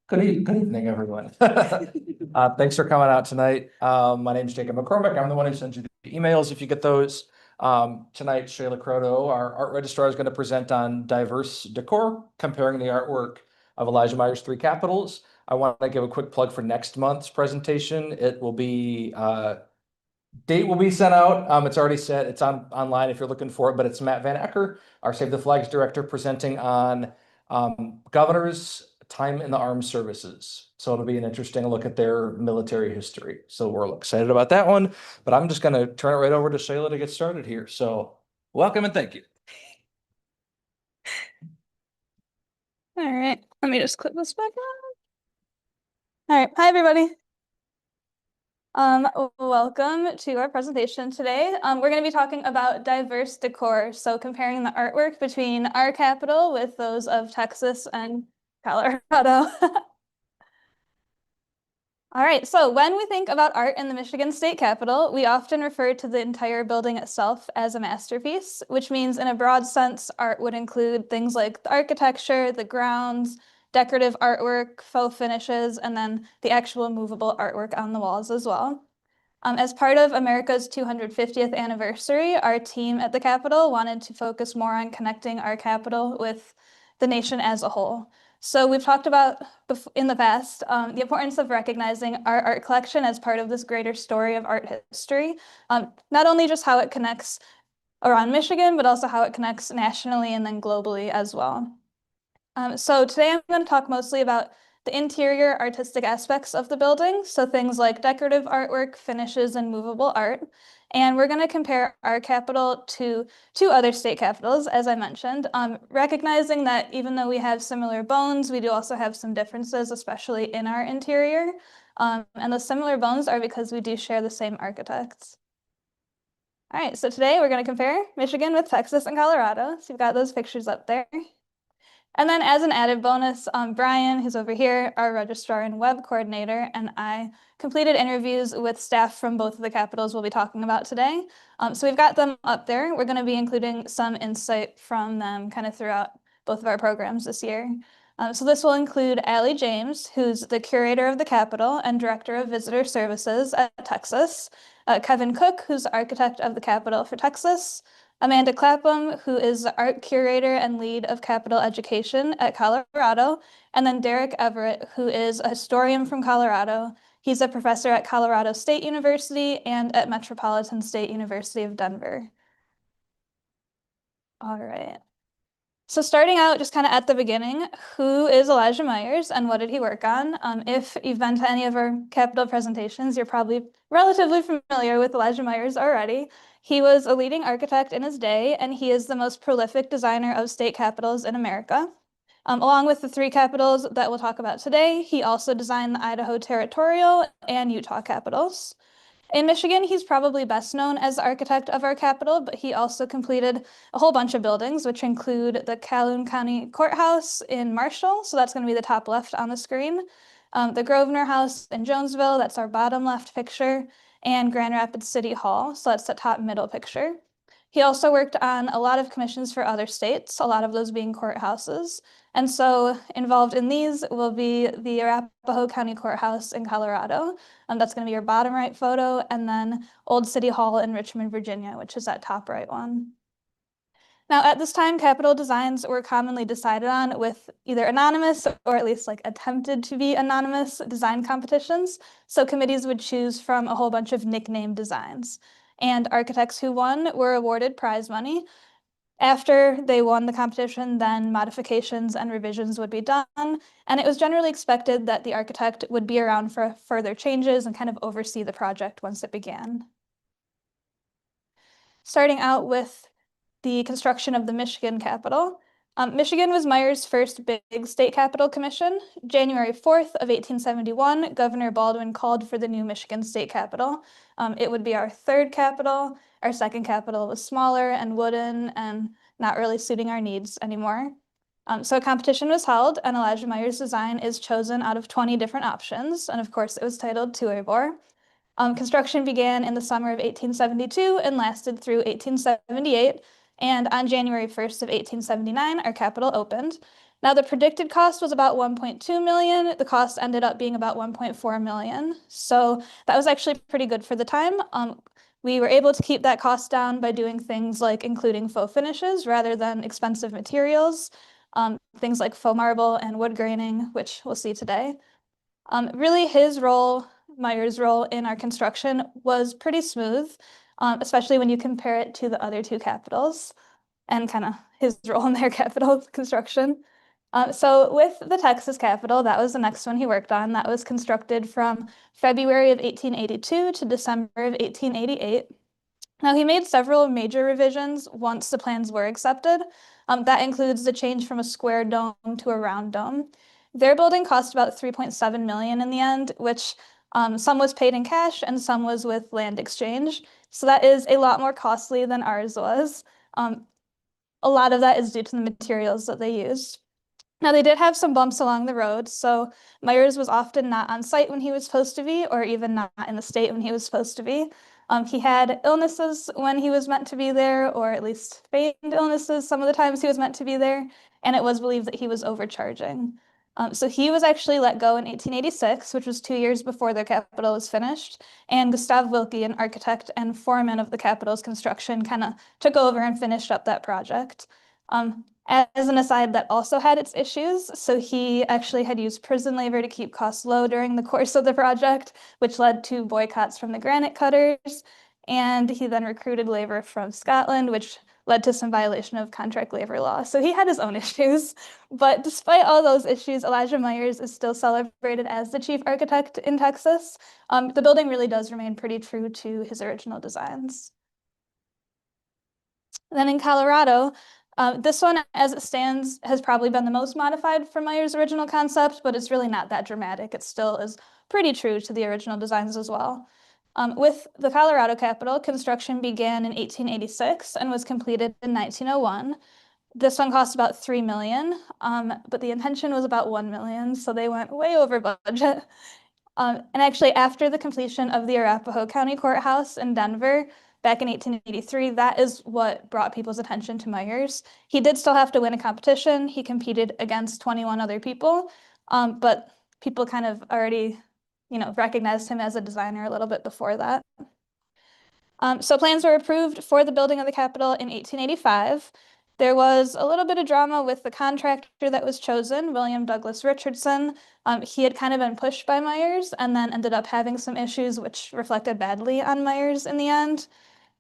Good evening, everyone. Thanks for coming out tonight. My name is Jacob McCormick. I'm the one who sends you the emails if you get those. Tonight, Shayla Croto, our art registrar, is going to present on diverse decor, comparing the artwork of Elijah Meyer's Three Capitals. I want to give a quick plug for next month's presentation. It will be date will be sent out. It's already set. It's online if you're looking for it, but it's Matt Van Ecker, our Save the Flags director, presenting on governors' time in the armed services. So it'll be an interesting look at their military history. So we're excited about that one, but I'm just going to turn it right over to Shayla to get started here. So welcome and thank you. All right, let me just clip this back on. All right, hi everybody. Welcome to our presentation today. We're going to be talking about diverse decor, so comparing the artwork between our capital with those of Texas and Colorado. All right, so when we think about art in the Michigan State Capitol, we often refer to the entire building itself as a masterpiece, which means in a broad sense, art would include things like the architecture, the grounds, decorative artwork, faux finishes, and then the actual movable artwork on the walls as well. As part of America's 250th anniversary, our team at the Capitol wanted to focus more on connecting our capital with the nation as a whole. So we've talked about in the past the importance of recognizing our art collection as part of this greater story of art history, not only just how it connects around Michigan, but also how it connects nationally and then globally as well. So today I'm going to talk mostly about the interior artistic aspects of the building, so things like decorative artwork, finishes, and movable art. And we're going to compare our capital to two other state capitals, as I mentioned, recognizing that even though we have similar bones, we do also have some differences, especially in our interior. And those similar bones are because we do share the same architects. All right, so today we're going to compare Michigan with Texas and Colorado. So you've got those pictures up there. And then as an added bonus, Brian, who's over here, our registrar and web coordinator, and I completed interviews with staff from both of the capitals we'll be talking about today. So we've got them up there. We're going to be including some insight from them kind of throughout both of our programs this year. So this will include Allie James, who's the curator of the Capitol and director of visitor services at Texas, Kevin Cook, who's the architect of the Capitol for Texas, Amanda Clapham, who is the art curator and lead of Capitol Education at Colorado, and then Derek Everett, who is a historian from Colorado. He's a professor at Colorado State University and at Metropolitan State University of Denver. All right. So starting out just kind of at the beginning, who is Elijah Myers and what did he work on? If you've been to any of our Capitol presentations, you're probably relatively familiar with Elijah Myers already. He was a leading architect in his day, and he is the most prolific designer of state capitals in America. Along with the three capitals that we'll talk about today, he also designed the Idaho Territorial and Utah capitals. In Michigan, he's probably best known as the architect of our capital, but he also completed a whole bunch of buildings, which include the Calhoun County Courthouse in Marshall, so that's going to be the top left on the screen, the Grosvenor House in Jonesville, that's our bottom left picture, and Grand Rapids City Hall, so that's the top middle picture. He also worked on a lot of commissions for other states, a lot of those being courthouses. And so involved in these will be the Arapahoe County Courthouse in Colorado. That's going to be your bottom right photo, and then Old City Hall in Richmond, Virginia, which is that top right one. Now, at this time, capital designs were commonly decided on with either anonymous or at least like attempted to be anonymous design competitions. So committees would choose from a whole bunch of nickname designs. And architects who won were awarded prize money. After they won the competition, then modifications and revisions would be done, and it was generally expected that the architect would be around for further changes and kind of oversee the project once it began. Starting out with the construction of the Michigan Capitol. Michigan was Myers' first big state capitol commission. January 4th of 1871, Governor Baldwin called for the new Michigan State Capitol. It would be our third capital. Our second capital was smaller and wooden and not really suiting our needs anymore. So a competition was held, and Elijah Myers' design is chosen out of 20 different options. And of course, it was titled Tuebor. Construction began in the summer of 1872 and lasted through 1878. And on January 1st of 1879, our Capitol opened. Now the predicted cost was about 1.2 million. The cost ended up being about 1.4 million. So that was actually pretty good for the time. We were able to keep that cost down by doing things like including faux finishes rather than expensive materials, things like faux marble and wood graining, which we'll see today. Really, his role, Meyer's role in our construction was pretty smooth, especially when you compare it to the other two capitals and kind of his role in their capital construction. So with the Texas Capitol, that was the next one he worked on. That was constructed from February of 1882 to December of 1888. Now, he made several major revisions once the plans were accepted. That includes the change from a square dome to a round dome. Their building cost about 3.7 million in the end, which some was paid in cash and some was with land exchange. So that is a lot more costly than ours was. A lot of that is due to the materials that they used. Now, they did have some bumps along the road, so Myers was often not on site when he was supposed to be, or even not in the state when he was supposed to be. He had illnesses when he was meant to be there, or at least feigned illnesses some of the times he was meant to be there, and it was believed that he was overcharging. So he was actually let go in 1886, which was 2 years before their Capitol was finished, and Gustav Wilke, an architect and foreman of the Capitol's construction, kind of took over and finished up that project. As an aside, that also had its issues. So he actually had used prison labor to keep costs low during the course of the project, which led to boycotts from the granite cutters. And he then recruited labor from Scotland, which led to some violation of contract labor law. So he had his own issues. But despite all those issues, Elijah Myers is still celebrated as the chief architect in Texas. The building really does remain pretty true to his original designs. Then in Colorado, this one, as it stands, has probably been the most modified from Meyer's original concept, but it's really not that dramatic. It still is pretty true to the original designs as well. With the Colorado Capitol, construction began in 1886 and was completed in 1901. This one cost about 3 million, but the intention was about 1 million, so they went way over budget. And actually, after the completion of the Arapahoe County Courthouse in Denver back in 1883, that is what brought people's attention to Myers. He did still have to win a competition. He competed against 21 other people, but people kind of already, recognized him as a designer a little bit before that. So plans were approved for the building of the Capitol in 1885. There was a little bit of drama with the contractor that was chosen, William Douglas Richardson. He had kind of been pushed by Myers and then ended up having some issues which reflected badly on Myers in the end.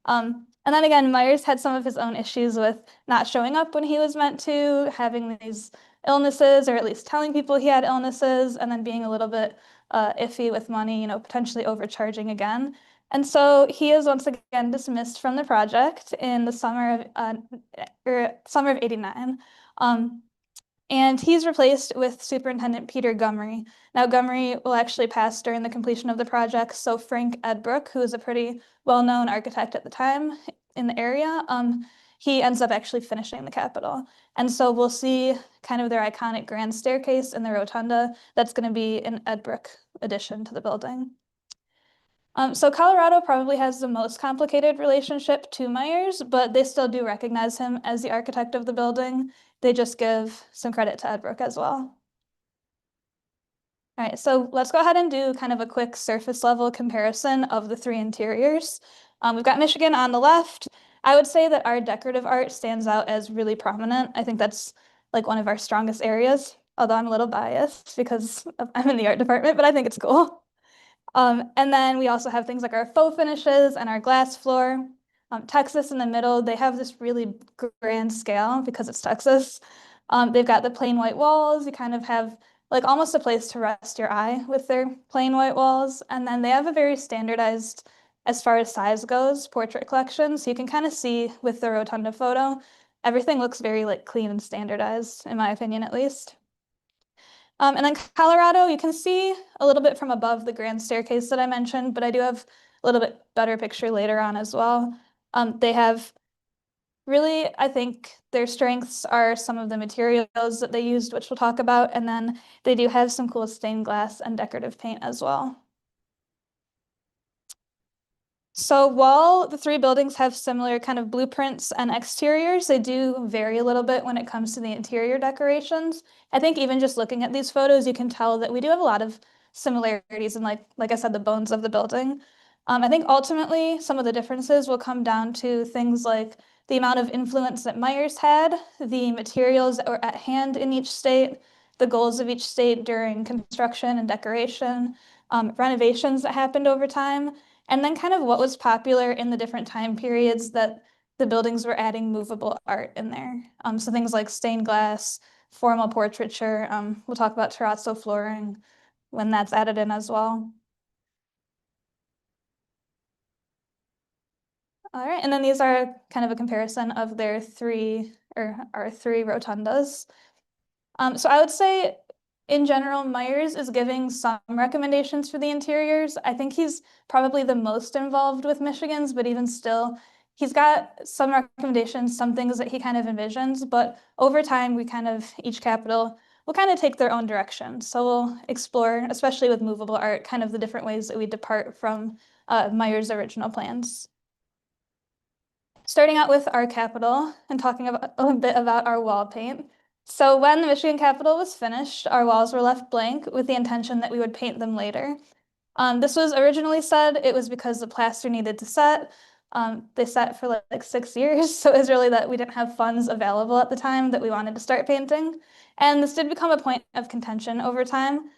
And then again, Myers had some of his own issues with not showing up when he was meant to, having these illnesses, or at least telling people he had illnesses, and then being a little bit iffy with money, potentially overcharging again. And so he is once again dismissed from the project in the summer of '89. And he's replaced with Superintendent Peter Gumry. Now, Gumry will actually pass during the completion of the project, so Frank Edbrook, who is a pretty well-known architect at the time in the area, he ends up actually finishing the Capitol. And so we'll see kind of their iconic grand staircase in the rotunda. That's going to be an Edbrook addition to the building. So Colorado probably has the most complicated relationship to Myers, but they still do recognize him as the architect of the building. They just give some credit to Edbrook as well. All right, so let's go ahead and do kind of a quick surface level comparison of the three interiors. We've got Michigan on the left. I would say that our decorative art stands out as really prominent. I think that's like one of our strongest areas, although I'm a little biased because I'm in the art department, but I think it's cool. And then we also have things like our faux finishes and our glass floor. Texas in the middle, they have this really grand scale because it's Texas. They've got the plain white walls. You kind of have like almost a place to rest your eye with their plain white walls. And then they have a very standardized, as far as size goes, portrait collection. So you can kind of see with the rotunda photo, everything looks very like clean and standardized, in my opinion, at least. And then Colorado, you can see a little bit from above the grand staircase that I mentioned, but I do have a little bit better picture later on as well. They have really, I think their strengths are some of the materials that they used, which we'll talk about, and then they do have some cool stained glass and decorative paint as well. So while the three buildings have similar kind of blueprints and exteriors, they do vary a little bit when it comes to the interior decorations. I think even just looking at these photos, you can tell that we do have a lot of similarities in like I said, the bones of the building. I think ultimately some of the differences will come down to things like the amount of influence that Myers had, the materials that were at hand in each state, the goals of each state during construction and decoration, renovations that happened over time, and then kind of what was popular in the different time periods that the buildings were adding movable art in there. So things like stained glass, formal portraiture. We'll talk about terrazzo flooring when that's added in as well. All right, and then these are kind of a comparison of their three or our three rotundas. So I would say in general, Myers is giving some recommendations for the interiors. I think he's probably the most involved with Michigan's, but even still, he's got some recommendations, some things that he kind of envisions, but over time, we kind of, each capital will kind of take their own direction. So we'll explore, especially with movable art, kind of the different ways that we depart from Myers' original plans. Starting out with our capital and talking about a bit about our wall paint. So when the Michigan Capitol was finished, our walls were left blank with the intention that we would paint them later. This was originally said it was because the plaster needed to set. They set for like 6 years, so it was really that we didn't have funds available at the time that we wanted to start painting. And this did become a point of contention over time.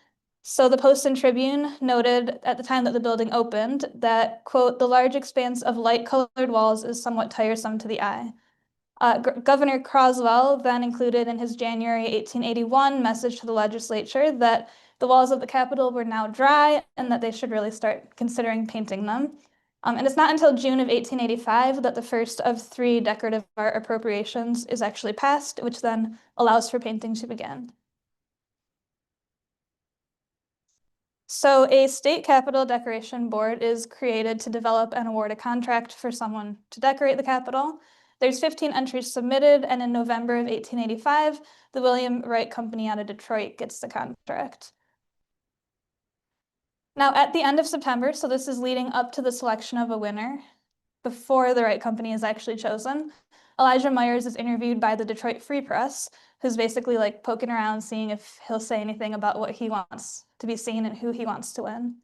So the Post and Tribune noted at the time that the building opened that, quote, the large expanse of light-colored walls is somewhat tiresome to the eye. Governor Croswell then included in his January 1881 message to the legislature that the walls of the Capitol were now dry and that they should really start considering painting them. And it's not until June of 1885 that the first of three decorative art appropriations is actually passed, which then allows for painting to begin. So a state capitol decoration board is created to develop and award a contract for someone to decorate the capitol. There's 15 entries submitted, and in November of 1885, the William Wright Company out of Detroit gets the contract. Now, at the end of September, so this is leading up to the selection of a winner, before the Wright Company is actually chosen, Elijah Myers is interviewed by the Detroit Free Press, who's basically like poking around, seeing if he'll say anything about what he wants to be seen and who he wants to win.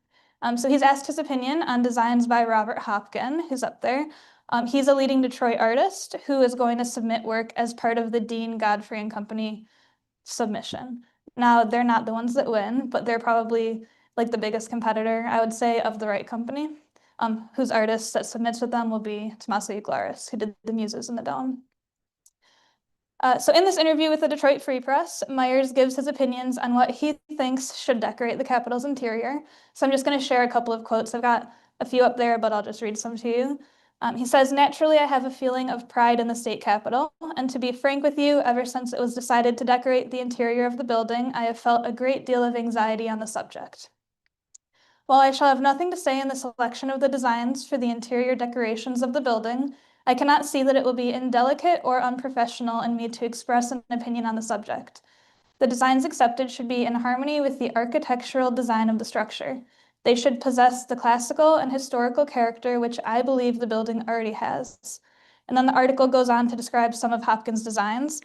So he's asked his opinion on designs by Robert Hopkin, who's up there. He's a leading Detroit artist who is going to submit work as part of the Dean Godfrey and Company submission. Now, they're not the ones that win, but they're probably like the biggest competitor, I would say, of the Wright Company, whose artist that submits with them will be Tommaso Uglaris, who did the Muses in the Dome. So in this interview with the Detroit Free Press, Myers gives his opinions on what he thinks should decorate the Capitol's interior. So I'm just going to share a couple of quotes. I've got a few up there, but I'll just read some to you. He says, naturally, I have a feeling of pride in the state capitol, and to be frank with you, ever since it was decided to decorate the interior of the building, I have felt a great deal of anxiety on the subject. While I shall have nothing to say in the selection of the designs for the interior decorations of the building, I cannot see that it will be indelicate or unprofessional in me to express an opinion on the subject. The designs accepted should be in harmony with the architectural design of the structure. They should possess the classical and historical character which I believe the building already has. And then the article goes on to describe some of Hopkins' designs,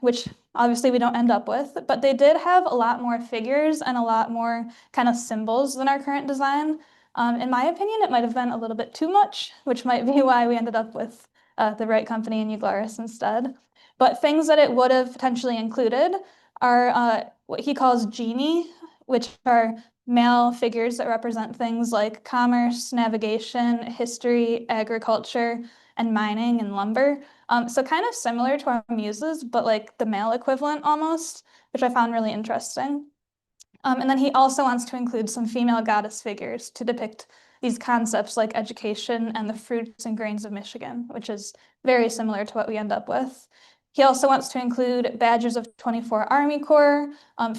which obviously we don't end up with, but they did have a lot more figures and a lot more kind of symbols than our current design. In my opinion, it might have been a little bit too much, which might be why we ended up with the Wright Company and Uglaris instead. But things that it would have potentially included are what he calls genii, which are male figures that represent things like commerce, navigation, history, agriculture, and mining and lumber. So kind of similar to our muses, but like the male equivalent almost, which I found really interesting. And then he also wants to include some female goddess figures to depict these concepts like education and the fruits and grains of Michigan, which is very similar to what we end up with. He also wants to include badges of 24 Army Corps,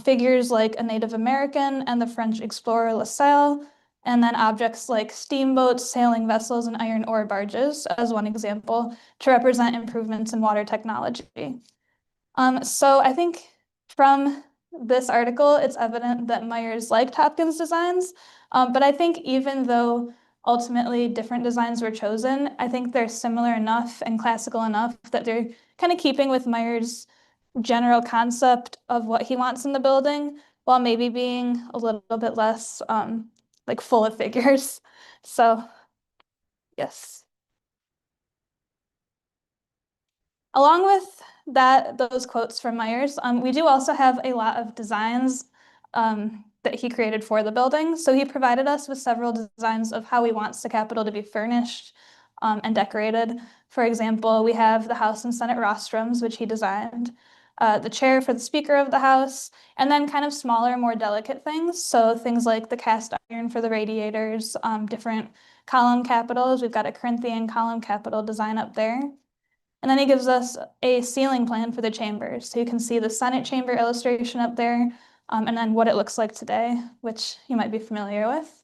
figures like a Native American and the French explorer La Salle, and then objects like steamboats, sailing vessels, and iron ore barges, as one example, to represent improvements in water technology. So I think from this article, it's evident that Myers liked Hopkins' designs, but I think even though ultimately different designs were chosen. I think they're similar enough and classical enough that they're kind of keeping with Meyer's general concept of what he wants in the building, while maybe being a little bit less like full of figures. So yes. Along with those quotes from Myers, we do also have a lot of designs that he created for the building. So he provided us with several designs of how he wants the Capitol to be furnished and decorated. For example, we have the House and Senate rostrums, which he designed, the chair for the Speaker of the House, and then kind of smaller, more delicate things. So things like the cast iron for the radiators, different column capitals. We've got a Corinthian column capital design up there. And then he gives us a ceiling plan for the chambers. So you can see the Senate chamber illustration up there, and then what it looks like today, which you might be familiar with.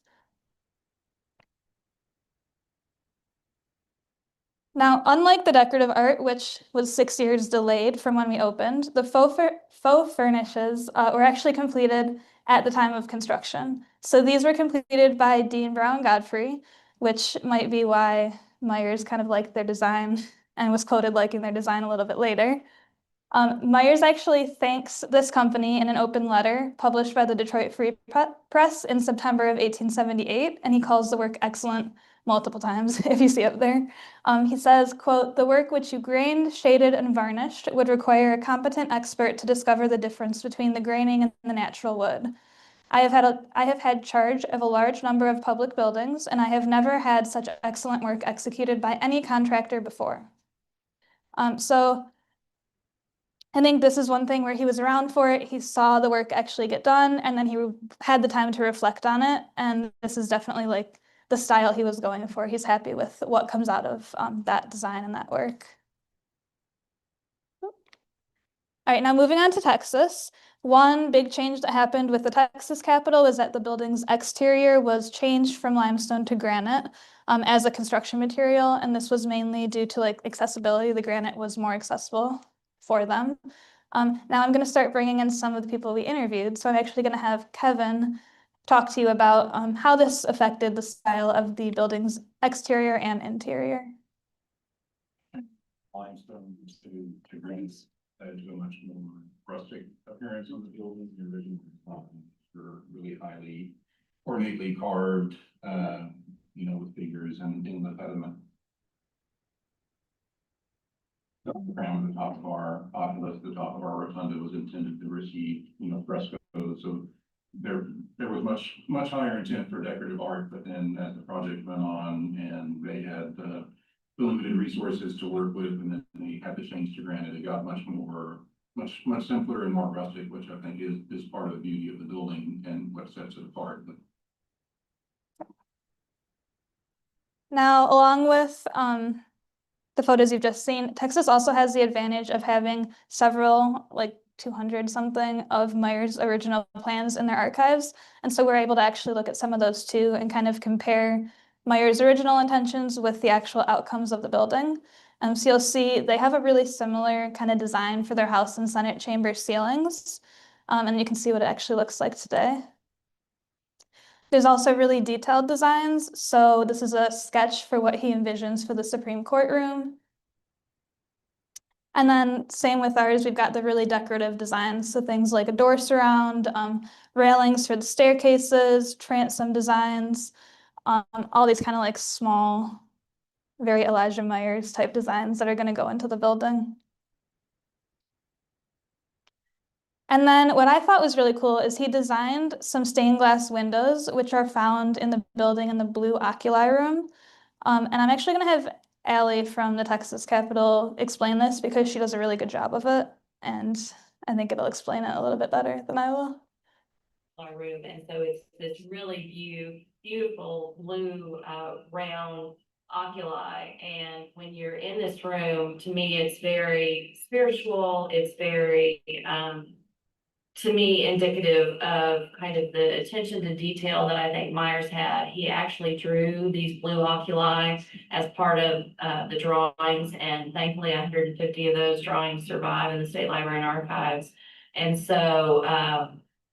Now, unlike the decorative art, which was 6 years delayed from when we opened, the faux furnishes were actually completed at the time of construction. So these were completed by Dean Brown Godfrey, which might be why Myers kind of liked their design and was quoted liking their design a little bit later. Myers actually thanks this company in an open letter published by the Detroit Free Press in September of 1878, and he calls the work excellent multiple times, if you see up there. He says, quote, "The work which you grained, shaded, and varnished would require a competent expert to discover the difference between the graining and the natural wood. I have had charge of a large number of public buildings, and I have never had such excellent work executed by any contractor before." So I think this is one thing where he was around for it. He saw the work actually get done, and then he had the time to reflect on it. And this is definitely like the style he was going for. He's happy with what comes out of that design and that work. All right, now moving on to Texas. One big change that happened with the Texas Capitol is that the building's exterior was changed from limestone to granite as a construction material. And this was mainly due to like accessibility. The granite was more accessible for them. Now I'm going to start bringing in some of the people we interviewed. So I'm actually going to have Kevin talk to you about how this affected the style of the building's exterior and interior. Limestone to granite added to a much more rustic appearance on the building. The original were really highly ornately carved, with figures and in the pediment. The crown at the top of our obelisk, the top of our rotunda was intended to receive, frescoes. So there was much higher intent for decorative art, but then as the project went on and they had the limited resources to work with, and then they had to change to granite, it got much simpler and more rustic, which I think is part of the beauty of the building and what sets it apart. But now, along with the photos you've just seen, Texas also has the advantage of having several, like 200 something of Myers' original plans in their archives. And so we're able to actually look at some of those too and kind of compare Myers' original intentions with the actual outcomes of the building. So you'll see they have a really similar kind of design for their House and Senate chamber ceilings. And you can see what it actually looks like today. There's also really detailed designs. So this is a sketch for what he envisions for the Supreme Court room. And then same with ours, we've got the really decorative designs. So things like a door surround, railings for the staircases, transom designs, all these kind of like small, very Elijah Myers type designs that are going to go into the building. And then what I thought was really cool is he designed some stained glass windows, which are found in the building in the blue oculi room. And I'm actually going to have Allie from the Texas Capitol explain this because she does a really good job of it. And I think it'll explain it a little bit better than I will. Our room, and so it's this really beautiful blue round oculi. And when you're in this room, to me, it's very spiritual. It's very to me, indicative of kind of the attention to detail that I think Myers had. He actually drew these blue oculi as part of the drawings, and thankfully 150 of those drawings survive in the State Library and Archives. And so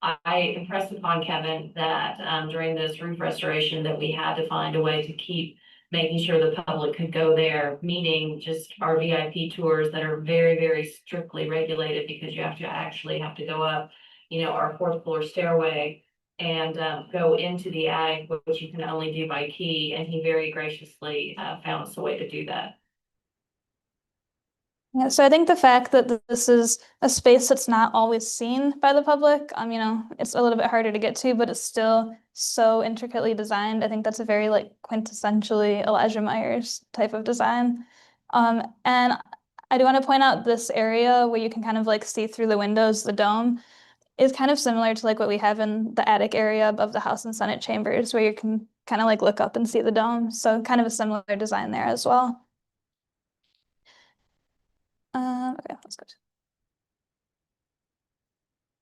I impressed upon Kevin that during this roof restoration that we had to find a way to keep making sure the public could go there, meaning just our VIP tours that are very, very strictly regulated because you actually have to go up, our fourth floor stairway and go into the attic, which you can only do by key. And he very graciously found us a way to do that. Yeah, so I think the fact that this is a space that's not always seen by the public, it's a little bit harder to get to, but it's still so intricately designed. I think that's a very like quintessentially Elijah Myers type of design. And I do want to point out this area where you can kind of like see through the windows, the dome is kind of similar to like what we have in the attic area above the House and Senate chambers, where you can kind of like look up and see the dome. So kind of a similar design there as well. Okay, let's go.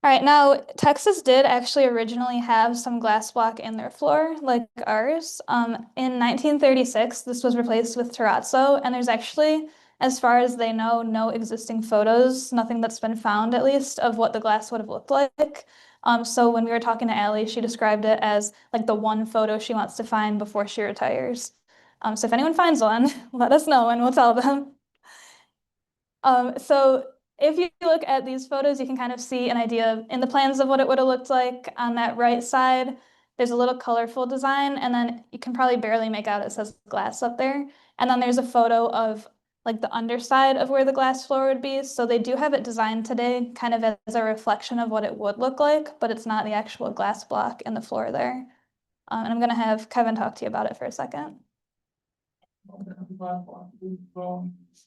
All right, now Texas did actually originally have some glass block in their floor, like ours. In 1936, this was replaced with terrazzo, and there's actually, as far as they know, no existing photos, nothing that's been found at least, of what the glass would have looked like. So when we were talking to Allie, she described it as like the one photo she wants to find before she retires. So if anyone finds one, let us know and we'll tell them. So if you look at these photos, you can kind of see an idea in the plans of what it would have looked like. On that right side, there's a little colorful design, and then you can probably barely make out it says glass up there. And then there's a photo of like the underside of where the glass floor would be. So they do have it designed today kind of as a reflection of what it would look like, but it's not the actual glass block in the floor there. And I'm going to have Kevin talk to you about it for a second.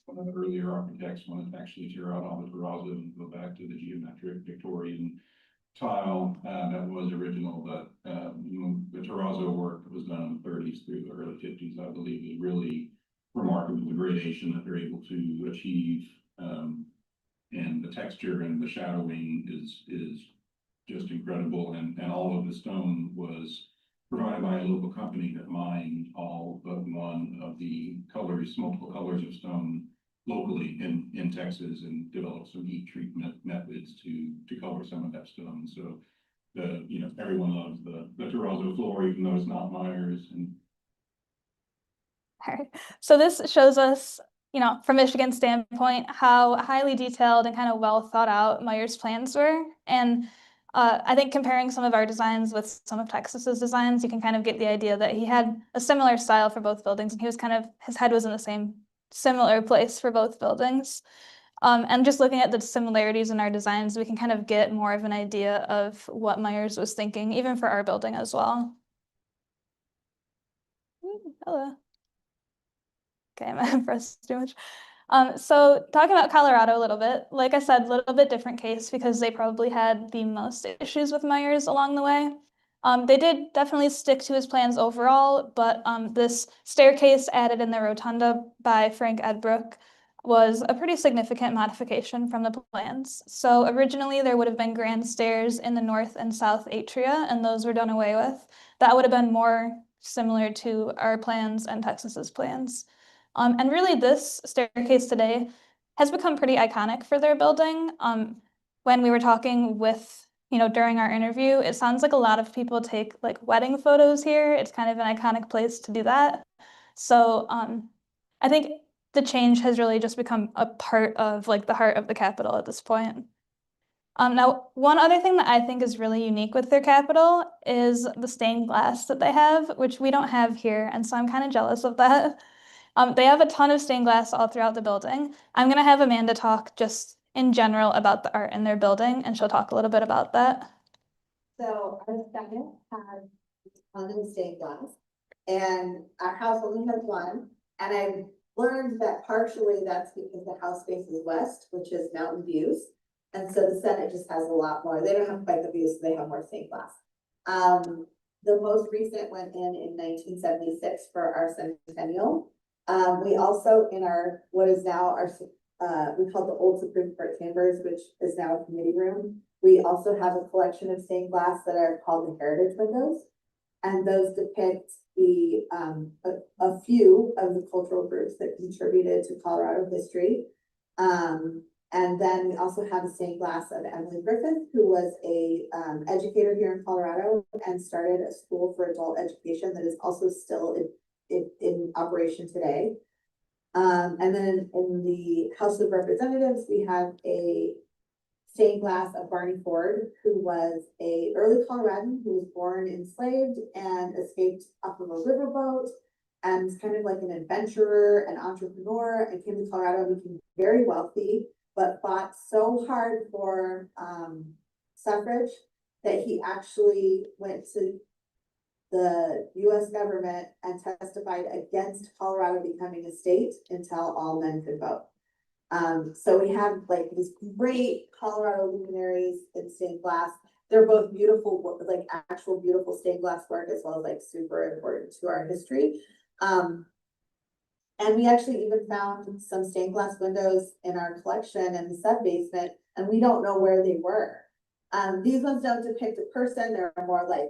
One of the earlier architects wanted to actually tear out all the terrazzo and go back to the geometric Victorian tile that was original, but the terrazzo work that was done in the 30s through the early 50s, I believe, is really remarkable. The gradation that they're able to achieve and the texture and the shadowing is just incredible. And all of the stone was provided by a local company that mined all but one of the colors, multiple colors of stone locally in Texas, and developed some heat treatment methods to color some of that stone. So everyone loves the terrazzo floor, even though it's not Myers. And All right. So this shows us, from Michigan's standpoint, how highly detailed and kind of well thought out Myers' plans were. And I think comparing some of our designs with some of Texas's designs, you can kind of get the idea that he had a similar style for both buildings, and his head was in the same similar place for both buildings. And just looking at the similarities in our designs, we can kind of get more of an idea of what Myers was thinking, even for our building as well. Hello. Okay, I'm pressed too much. So talking about Colorado a little bit, like I said, a little bit different case because they probably had the most issues with Myers along the way. They did definitely stick to his plans overall, but this staircase added in the rotunda by Frank Edbrook was a pretty significant modification from the plans. So originally there would have been grand stairs in the north and south atria, and those were done away with. That would have been more similar to our plans and Texas's plans. And really this staircase today has become pretty iconic for their building. When we were talking with, during our interview, it sounds like a lot of people take like wedding photos here. It's kind of an iconic place to do that. So I think the change has really just become a part of like the heart of the Capitol at this point. Now, one other thing that I think is really unique with their Capitol is the stained glass that they have, which we don't have here, and so I'm kind of jealous of that. They have a ton of stained glass all throughout the building. I'm going to have Amanda talk just in general about the art in their building, and she'll talk a little bit about that. So our second has a ton of stained glass, and our house only has one. And I learned that partially that's because the house faces west, which is mountain views. And so the Senate just has a lot more. They don't have quite the views, so they have more stained glass. The most recent went in 1976 for our centennial. We also in our, what is now our, we call the old Supreme Court chambers, which is now a committee room. We also have a collection of stained glass that are called the heritage windows. And those depict the, a few of the cultural groups that contributed to Colorado history. And then we also have a stained glass of Emily Griffith, who was a educator here in Colorado and started a school for adult education that is also still in operation today. And then in the House of Representatives, we have a stained glass of Barney Ford, who was a early Coloradan who was born enslaved and escaped off of a riverboat and was kind of like an adventurer, an entrepreneur, and came to Colorado and became very wealthy, but fought so hard for suffrage that he actually went to the US government and testified against Colorado becoming a state until all men could vote. So we have like these great Colorado luminaries in stained glass. They're both beautiful, like actual beautiful stained glass work, as well as like super important to our history. And we actually even found some stained glass windows in our collection in the sub basement, and we don't know where they were. These ones don't depict a person, they're more like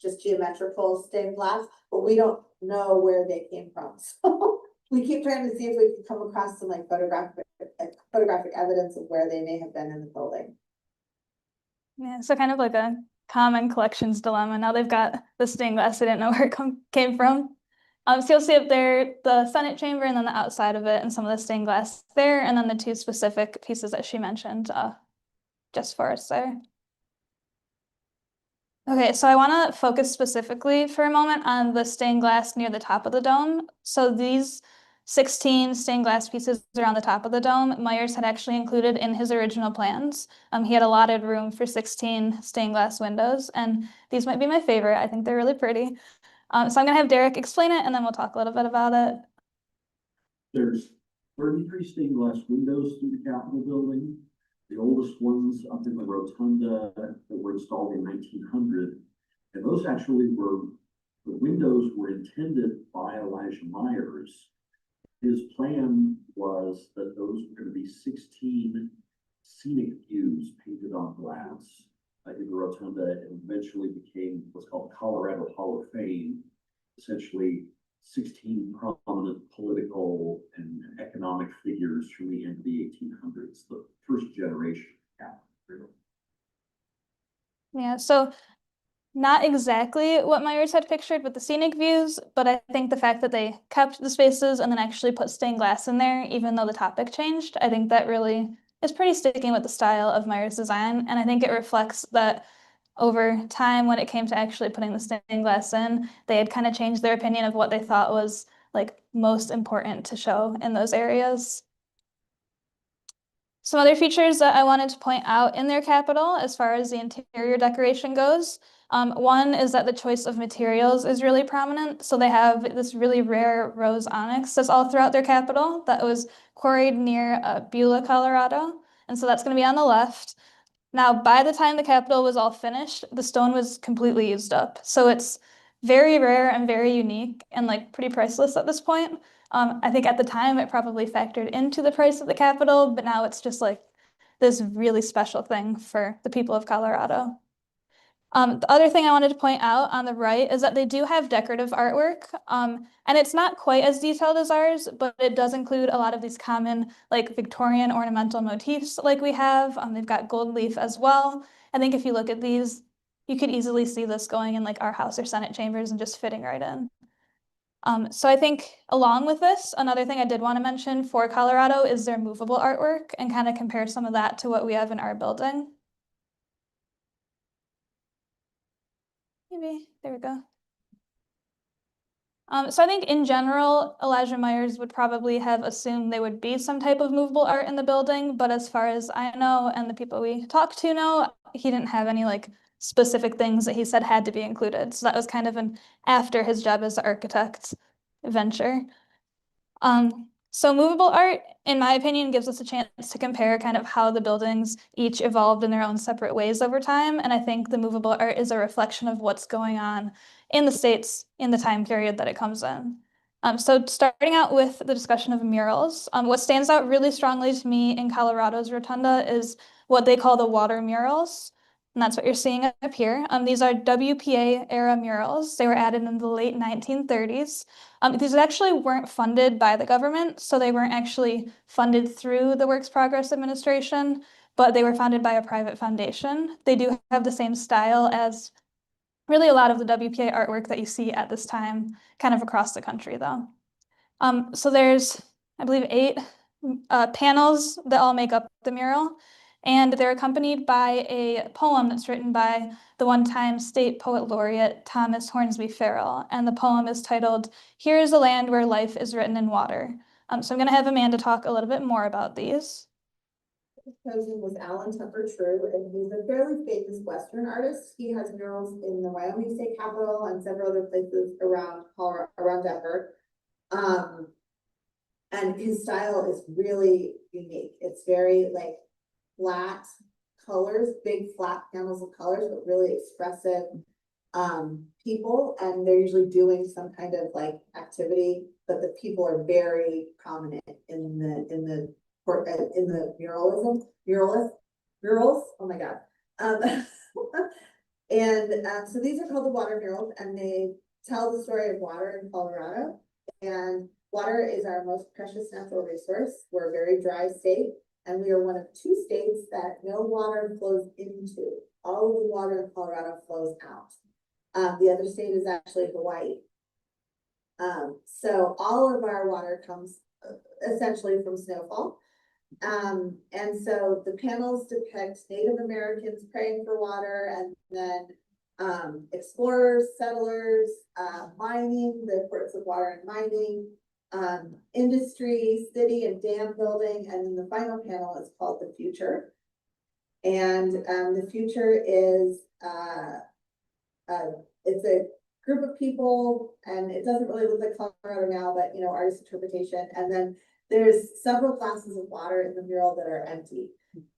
just geometrical stained glass, but we don't know where they came from. So we keep trying to see if we can come across some like photographic evidence of where they may have been in the building. Yeah, so kind of like a common collections dilemma. Now they've got the stained glass, they didn't know where it came from. So you'll see up there the Senate chamber and then the outside of it and some of the stained glass there, and then the two specific pieces that she mentioned just for us there. Okay, so I want to focus specifically for a moment on the stained glass near the top of the dome. So these 16 stained glass pieces around the top of the dome, Myers had actually included in his original plans. He had allotted room for 16 stained glass windows, and these might be my favorite. I think they're really pretty. So I'm gonna have Derek explain it, and then we'll talk a little bit about it. There's 33 stained glass windows through the Capitol building. The oldest ones up in the rotunda that were installed in 1900. And those actually the windows were intended by Elijah Myers. His plan was that those were going to be 16 scenic views painted on glass in the rotunda, and eventually became what's called Colorado Hall of Fame, essentially 16 prominent political and economic figures from the end of the 1800s, the first generation. Yeah, so not exactly what Myers had pictured with the scenic views, but I think the fact that they kept the spaces and then actually put stained glass in there, even though the topic changed, I think that really is pretty sticking with the style of Myers' design. And I think it reflects that over time, when it came to actually putting the stained glass in, they had kind of changed their opinion of what they thought was like most important to show in those areas. Some other features that I wanted to point out in their Capitol as far as the interior decoration goes. One is that the choice of materials is really prominent. So they have this really rare rose onyx that's all throughout their Capitol that was quarried near Beulah, Colorado. And so that's going to be on the left. Now, by the time the Capitol was all finished, the stone was completely used up. So it's very rare and very unique and like pretty priceless at this point. I think at the time it probably factored into the price of the Capitol, but now it's just like this really special thing for the people of Colorado. The other thing I wanted to point out on the right is that they do have decorative artwork, and it's not quite as detailed as ours, but it does include a lot of these common like Victorian ornamental motifs like we have. They've got gold leaf as well. I think if you look at these, you could easily see this going in like our House or Senate chambers and just fitting right in. So I think along with this, another thing I did want to mention for Colorado is their movable artwork and kind of compare some of that to what we have in our building. Maybe, there we go. So I think in general, Elijah Myers would probably have assumed there would be some type of movable art in the building, but as far as I know and the people we talked to know, he didn't have any like specific things that he said had to be included. So that was kind of an after his job as an architect venture. So movable art, in my opinion, gives us a chance to compare kind of how the buildings each evolved in their own separate ways over time. And I think the movable art is a reflection of what's going on in the States in the time period that it comes in. So starting out with the discussion of murals, what stands out really strongly to me in Colorado's Rotunda is what they call the water murals. And that's what you're seeing up here. These are WPA era murals. They were added in the late 1930s. These actually weren't funded by the government, so they weren't actually funded through the Works Progress Administration, but they were funded by a private foundation. They do have the same style as really a lot of the WPA artwork that you see at this time, kind of across the country though. So there's, I believe, 8 panels that all make up the mural, and they're accompanied by a poem that's written by the one-time state poet laureate Thomas Hornsby Farrell, and the poem is titled, "Here is a land where life is written in water." So I'm going to have Amanda talk a little bit more about these. Chosen was Alan Tupper True, and he's a fairly famous Western artist. He has murals in the Wyoming State Capitol and several other places around Denver. And his style is really unique. It's very like flat colors, big flat panels of colors, but really expressive people. And they're usually doing some kind of like activity, but the people are very prominent in the murals. Oh my God. So these are called the water murals, and they tell the story of water in Colorado. And water is our most precious natural resource. We're a very dry state, and we are one of 2 states that no water flows into. All of the water in Colorado flows out. The other state is actually Hawaii. So all of our water comes essentially from snowfall. And so the panels depict Native Americans praying for water, and then explorers, settlers, mining, the importance of water and mining, industry, city and dam building, and then the final panel is called The Future. And the future is it's a group of people, and it doesn't really look like Colorado now, but you know, artist interpretation. And then there's several glasses of water in the mural that are empty.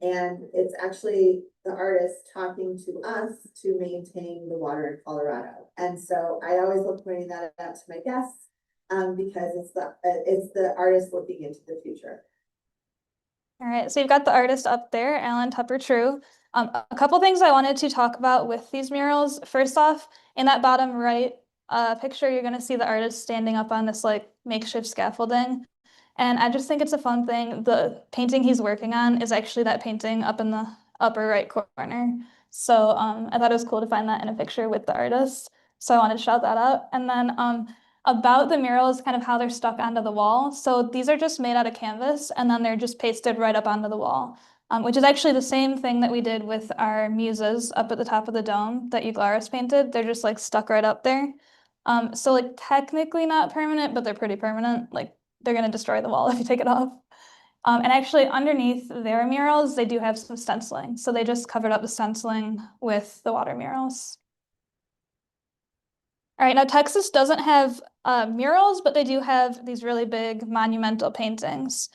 And it's actually the artist talking to us to maintain the water in Colorado. And so I always love pointing that out to my guests, because it's the artist looking into the future. All right, so you've got the artist up there, Alan Tupper True. A couple things I wanted to talk about with these murals. First off, in that bottom right picture, you're going to see the artist standing up on this like makeshift scaffolding. And I just think it's a fun thing. The painting he's working on is actually that painting up in the upper right corner. So I thought it was cool to find that in a picture with the artist. So I wanted to shout that out. And then about the murals, kind of how they're stuck onto the wall. So these are just made out of canvas, and then they're just pasted right up onto the wall, which is actually the same thing that we did with our muses up at the top of the dome that Euglaris painted. They're just like stuck right up there. So like technically not permanent, but they're pretty permanent. Like they're going to destroy the wall if you take it off. And actually underneath their murals, they do have some stenciling. So they just covered up the stenciling with the water murals. All right, now Texas doesn't have murals, but they do have these really big monumental paintings.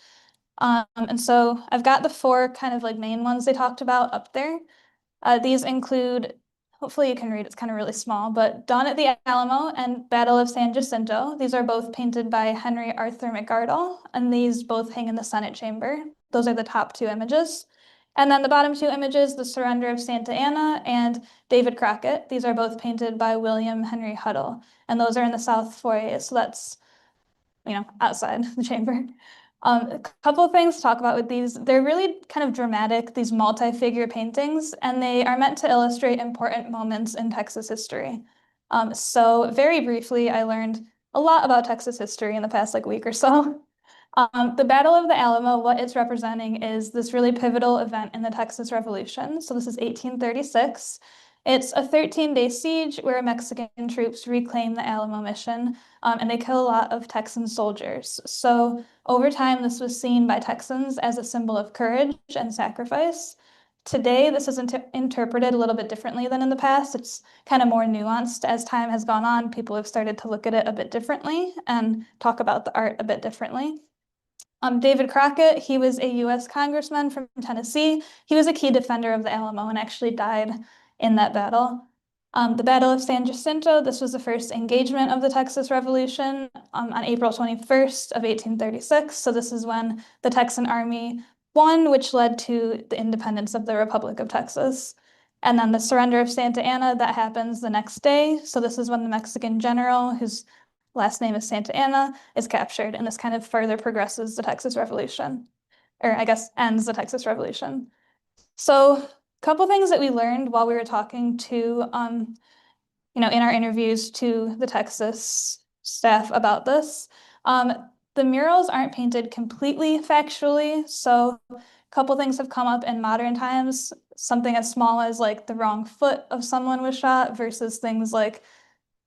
And so I've got the 4 kind of like main ones they talked about up there. These include, hopefully you can read, it's kind of really small, but Dawn at the Alamo and Battle of San Jacinto. These are both painted by Henry Arthur McArdle, and these both hang in the Senate chamber. Those are the top 2 images. And then the bottom 2 images, the Surrender of Santa Anna and David Crockett. These are both painted by William Henry Huddle, and those are in the South Foyer, so that's, you know, outside the chamber. A couple of things to talk about with these. They're really kind of dramatic, these multi-figure paintings, and they are meant to illustrate important moments in Texas history. So very briefly, I learned a lot about Texas history in the past like week or so. The Battle of the Alamo, what it's representing is this really pivotal event in the Texas Revolution. So this is 1836. It's a 13-day siege where Mexican troops reclaim the Alamo mission, and they kill a lot of Texan soldiers. So over time, this was seen by Texans as a symbol of courage and sacrifice. Today, this is interpreted a little bit differently than in the past. It's kind of more nuanced. As time has gone on, people have started to look at it a bit differently and talk about the art a bit differently. David Crockett, he was a U.S. congressman from Tennessee. He was a key defender of the Alamo and actually died in that battle. The Battle of San Jacinto, this was the first engagement of the Texas Revolution on April 21st of 1836. So this is when the Texan Army won, which led to the independence of the Republic of Texas. And then the surrender of Santa Anna, that happens the next day. So this is when the Mexican general, whose last name is Santa Anna, is captured. And this kind of further progresses the Texas Revolution, or I guess ends the Texas Revolution. So a couple things that we learned while we were talking to, in our interviews to the Texas staff about this. The murals aren't painted completely factually, so a couple things have come up in modern times. Something as small as like the wrong foot of someone was shot versus things like,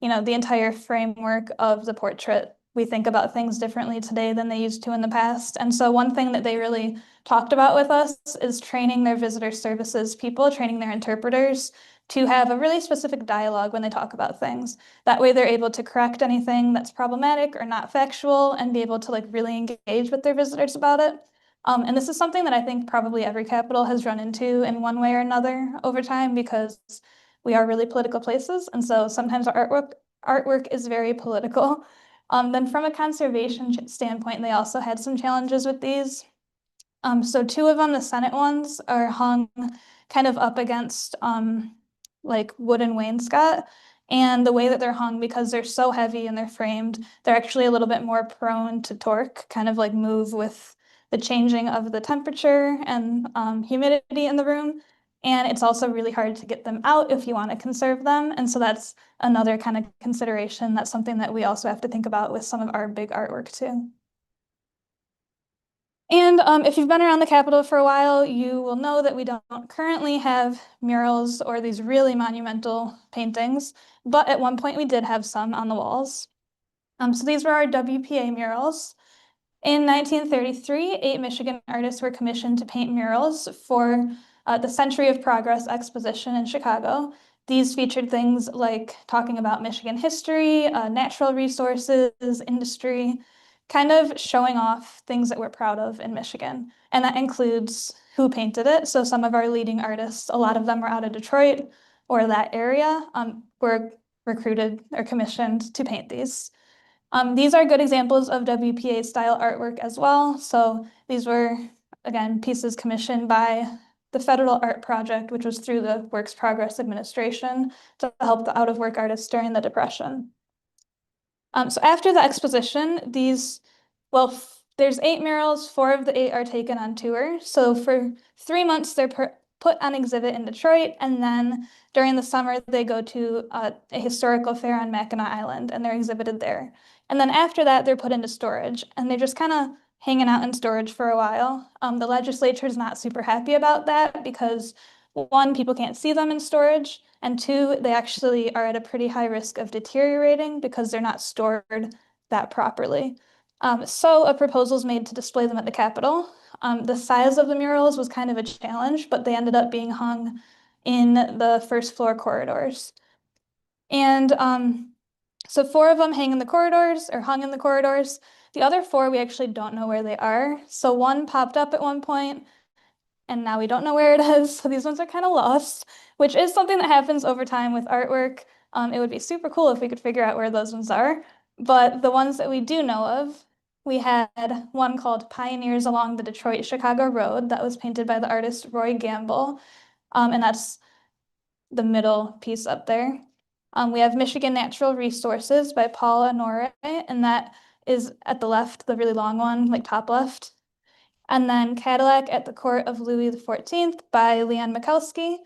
the entire framework of the portrait. We think about things differently today than they used to in the past. And so one thing that they really talked about with us is training their visitor services people, training their interpreters to have a really specific dialogue when they talk about things. That way they're able to correct anything that's problematic or not factual and be able to like really engage with their visitors about it. And this is something that I think probably every capital has run into in one way or another over time because we are really political places. And so sometimes our artwork is very political. Then from a conservation standpoint, they also had some challenges with these. So two of them, the Senate ones, are hung kind of up against like wooden wainscot. And the way that they're hung, because they're so heavy and they're framed, they're actually a little bit more prone to torque, kind of like move with the changing of the temperature and humidity in the room. And it's also really hard to get them out if you want to conserve them. And so that's another kind of consideration. That's something that we also have to think about with some of our big artwork too. And if you've been around the Capitol for a while, you will know that we don't currently have murals or these really monumental paintings, but at one point we did have some on the walls. So these were our WPA murals. In 1933, 8 Michigan artists were commissioned to paint murals for the Century of Progress exposition in Chicago. These featured things like talking about Michigan history, natural resources, industry, kind of showing off things that we're proud of in Michigan. And that includes who painted it. So some of our leading artists, a lot of them were out of Detroit or that area, were recruited or commissioned to paint these. These are good examples of WPA style artwork as well. So these were, again, pieces commissioned by the Federal Art Project, which was through the Works Progress Administration to help the out-of-work artists during the Depression. So after the exposition, there's 8 murals, 4 of the 8 are taken on tour. So for 3 months, they're put on exhibit in Detroit, and then during the summer, they go to a historical fair on Mackinac Island, and they're exhibited there. And then after that, they're put into storage, and they're just kind of hanging out in storage for a while. The legislature is not super happy about that because 1, people can't see them in storage, and 2, they actually are at a pretty high risk of deteriorating because they're not stored that properly. So a proposal is made to display them at the Capitol. The size of the murals was kind of a challenge, but they ended up being hung in the first floor corridors. And so 4 of them hang in the corridors or hung in the corridors. The other 4, we actually don't know where they are. So 1 popped up at one point, and now we don't know where it is. So these ones are kind of lost, which is something that happens over time with artwork. It would be super cool if we could figure out where those ones are. But the ones that we do know of, we had one called Pioneers Along the Detroit-Chicago Road that was painted by the artist Roy Gamble. And that's the middle piece up there. We have Michigan Natural Resources by Paul Honore, and that is at the left, the really long one, like top left. And then Cadillac at the Court of Louis XIV by Leon Mikulski.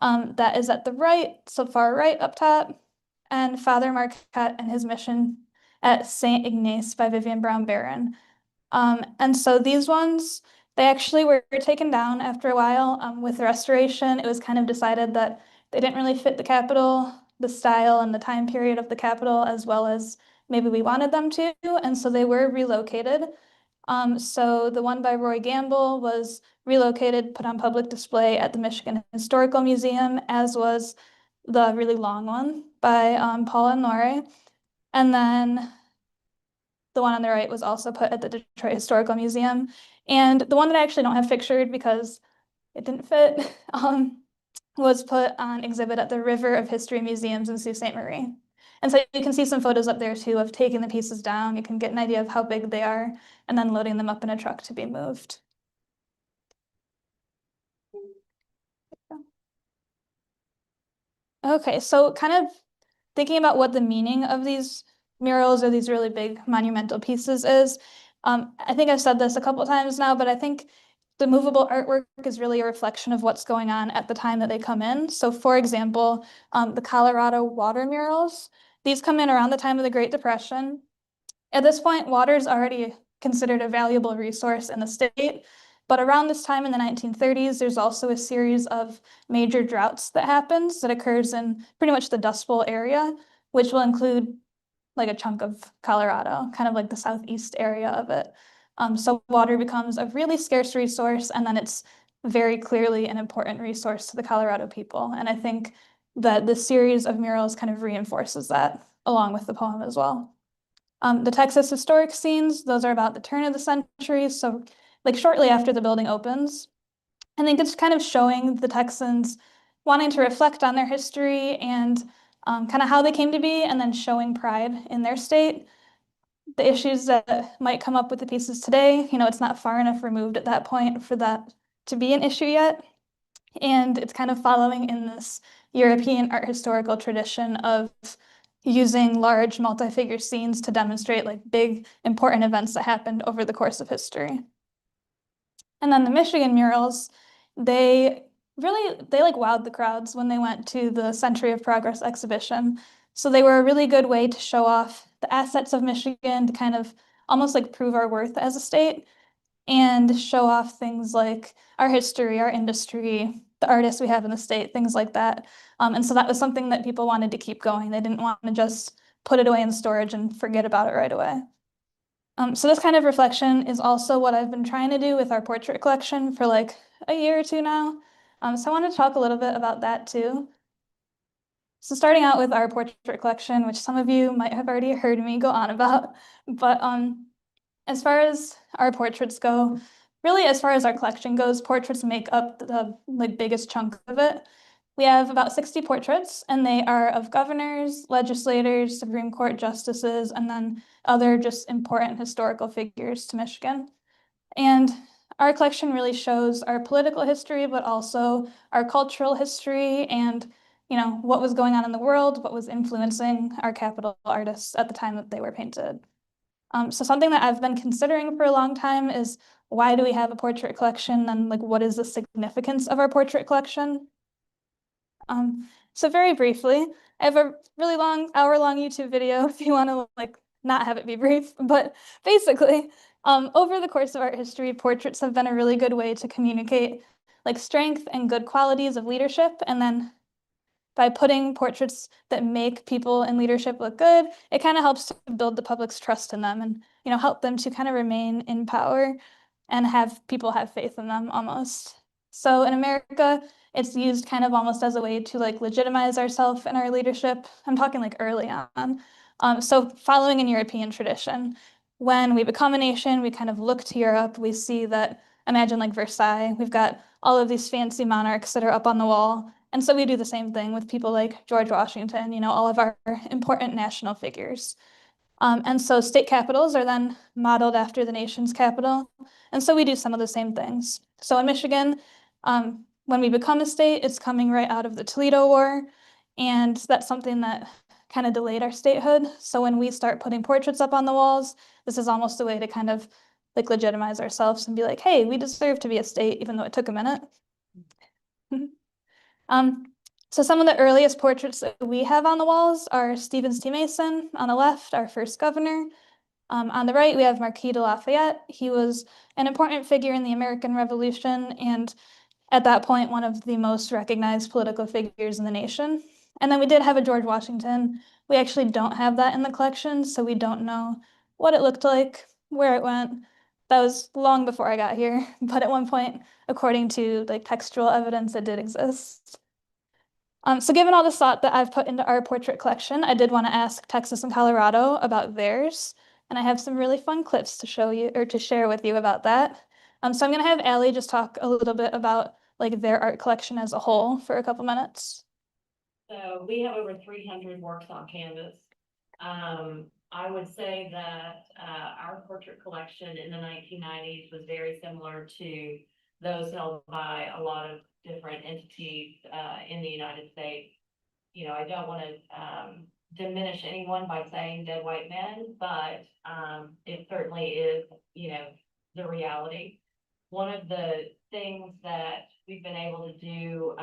That is at the right, so far right up top. And Father Marquette and his mission at St. Ignace by Vivian Brown Barron. And so these ones, they actually were taken down after a while. With the restoration, it was kind of decided that they didn't really fit the Capitol, the style and the time period of the Capitol, as well as maybe we wanted them to. And so they were relocated. So the one by Roy Gamble was relocated, put on public display at the Michigan Historical Museum, as was the really long one by Paul Honore. And then the one on the right was also put at the Detroit Historical Museum. And the one that I actually don't have pictured because it didn't fit was put on exhibit at the River of History Museums in Sault Ste. Marie. And so you can see some photos up there too of taking the pieces down. You can get an idea of how big they are and then loading them up in a truck to be moved. Okay, so kind of thinking about what the meaning of these murals or these really big monumental pieces is. I think I've said this a couple times now, but I think the movable artwork is really a reflection of what's going on at the time that they come in. So for example, the Colorado water murals, these come in around the time of the Great Depression. At this point, water is already considered a valuable resource in the state. But around this time in the 1930s, there's also a series of major droughts that occurs in pretty much the Dust Bowl area, which will include like a chunk of Colorado, kind of like the southeast area of it. So water becomes a really scarce resource, and then it's very clearly an important resource to the Colorado people. And I think that this series of murals kind of reinforces that along with the poem as well. The Texas historic scenes, those are about the turn of the century, so like shortly after the building opens. I think it's kind of showing the Texans wanting to reflect on their history and kind of how they came to be, and then showing pride in their state. The issues that might come up with the pieces today, it's not far enough removed at that point for that to be an issue yet. And it's kind of following in this European art historical tradition of using large multi-figure scenes to demonstrate like big important events that happened over the course of history. And then the Michigan murals, they like wowed the crowds when they went to the Century of Progress exhibition. So they were a really good way to show off the assets of Michigan, to kind of almost like prove our worth as a state and show off things like our history, our industry, the artists we have in the state, things like that. And so that was something that people wanted to keep going. They didn't want to just put it away in storage and forget about it right away. So this kind of reflection is also what I've been trying to do with our portrait collection for like a year or two now. So I want to talk a little bit about that too. So starting out with our portrait collection, which some of you might have already heard me go on about, but as far as our portraits go, really as far as our collection goes, portraits make up the like biggest chunk of it. We have about 60 portraits, and they are of governors, legislators, Supreme Court justices, and then other just important historical figures to Michigan. And our collection really shows our political history, but also our cultural history and what was going on in the world, what was influencing our capital artists at the time that they were painted. So something that I've been considering for a long time is, why do we have a portrait collection, and like what is the significance of our portrait collection? So very briefly, I have a really long, hour-long YouTube video if you want to like not have it be brief, but basically, over the course of art history, portraits have been a really good way to communicate like strength and good qualities of leadership, and then by putting portraits that make people in leadership look good, it kind of helps to build the public's trust in them and help them to kind of remain in power and have people have faith in them almost. So in America, it's used kind of almost as a way to like legitimize ourselves and our leadership. I'm talking like early on. So following in European tradition, when we become a nation, we kind of look to Europe. We see that, imagine like Versailles, we've got all of these fancy monarchs that are up on the wall. And so we do the same thing with people like George Washington, all of our important national figures. And so state capitals are then modeled after the nation's capital. And so we do some of the same things. So in Michigan, when we become a state, it's coming right out of the Toledo War. And that's something that kind of delayed our statehood. So when we start putting portraits up on the walls, this is almost a way to kind of like legitimize ourselves and be like, hey, we deserve to be a state, even though it took a minute. So some of the earliest portraits that we have on the walls are Stephen T. Mason on the left, our first governor. On the right, we have Marquis de Lafayette. He was an important figure in the American Revolution, and at that point, one of the most recognized political figures in the nation. And then we did have a George Washington. We actually don't have that in the collection, so we don't know what it looked like, where it went. That was long before I got here, but at one point, according to like textual evidence, it did exist. So given all the thought that I've put into our portrait collection, I did want to ask Texas and Colorado about theirs. And I have some really fun clips to show you or to share with you about that. So I'm going to have Allie just talk a little bit about like their art collection as a whole for a couple minutes. So we have over 300 works on canvas. I would say that our portrait collection in the 1990s was very similar to those held by a lot of different entities in the United States. I don't want to, diminish anyone by saying dead white men, but, it certainly is, the reality. One of the things that we've been able to do,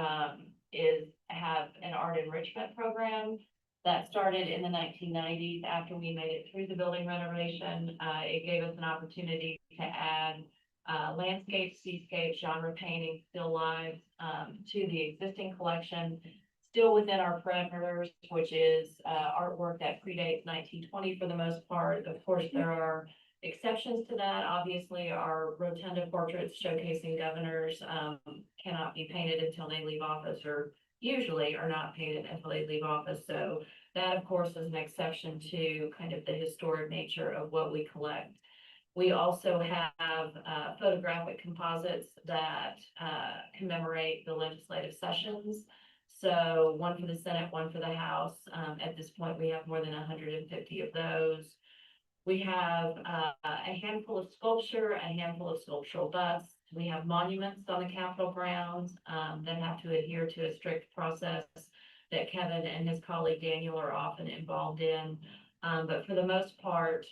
is have an art enrichment program that started in the 1990s after we made it through the building renovation. It gave us an opportunity to add landscapes, seascapes, genre paintings, still lives to the existing collection, still within our parameters, which is artwork that predates 1920 for the most part. Of course, there are exceptions to that. Obviously, our rotunda portraits showcasing governors cannot be painted until they leave office, or usually are not painted until they leave office. So that, of course, is an exception to kind of the historic nature of what we collect. We also have photographic composites that commemorate the legislative sessions. So one for the Senate, one for the House. At this point, we have more than 150 of those. We have a handful of sculpture, a handful of sculptural busts. We have monuments on the Capitol grounds that have to adhere to a strict process that Kevin and his colleague Daniel are often involved in. But for the most part,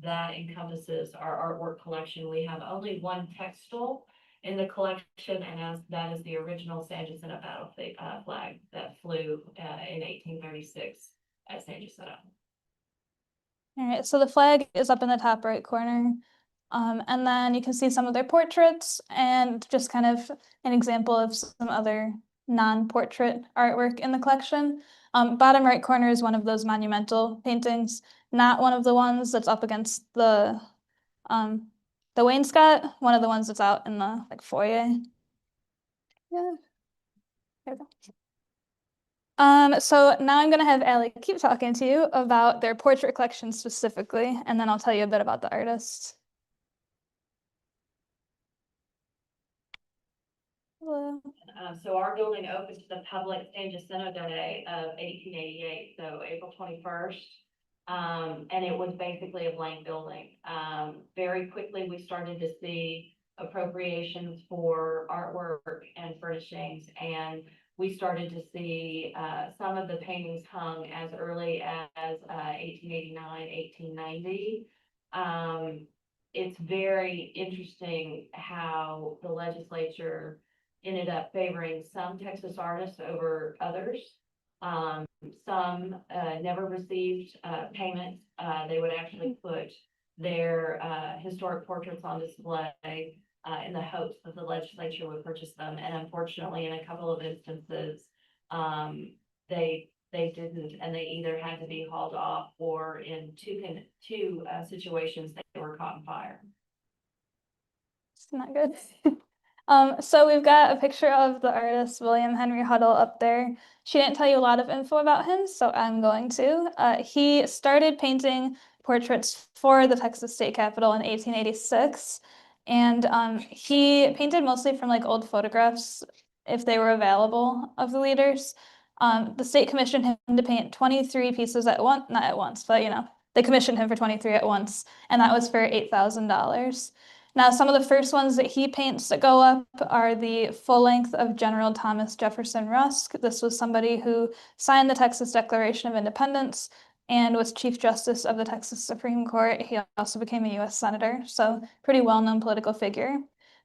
that encompasses our artwork collection. We have only one textile in the collection, and that is the original San Jacinto battle flag that flew in 1836 at San Jacinto. All right, so the flag is up in the top right corner. And then you can see some of their portraits and just kind of an example of some other non-portrait artwork in the collection. Bottom right corner is one of those monumental paintings, not one of the ones that's up against the wainscot, one of the ones that's out in the foyer. Yeah. There we go. So now I'm gonna have Allie keep talking to you about their portrait collection specifically, and then I'll tell you a bit about the artists. Hello. So our building opened to the public San Jacinto Day of 1888, so April 21st. And it was basically a blank building. Very quickly, we started to see appropriations for artwork and furnishings, and we started to see some of the paintings hung as early as 1889, 1890. It's very interesting how the legislature ended up favoring some Texas artists over others. Some never received payments. They would actually put their historic portraits on display in the hopes that the legislature would purchase them. And unfortunately, in a couple of instances, they didn't, and they either had to be hauled off, or in two situations they were caught in fire. It's not good. So we've got a picture of the artist William Henry Huddle up there. She didn't tell you a lot of info about him, so I'm going to. He started painting portraits for the Texas State Capitol in 1886, and he painted mostly from old photographs, if they were available, of the leaders. The state commissioned him to paint 23 pieces at once, not at once, but they commissioned him for 23 at once, and that was for $8,000. Now, some of the first ones that he paints that go up are the full length of General Thomas Jefferson Rusk. This was somebody who signed the Texas Declaration of Independence and was Chief Justice of the Texas Supreme Court. He also became a U.S. Senator, so pretty well-known political figure.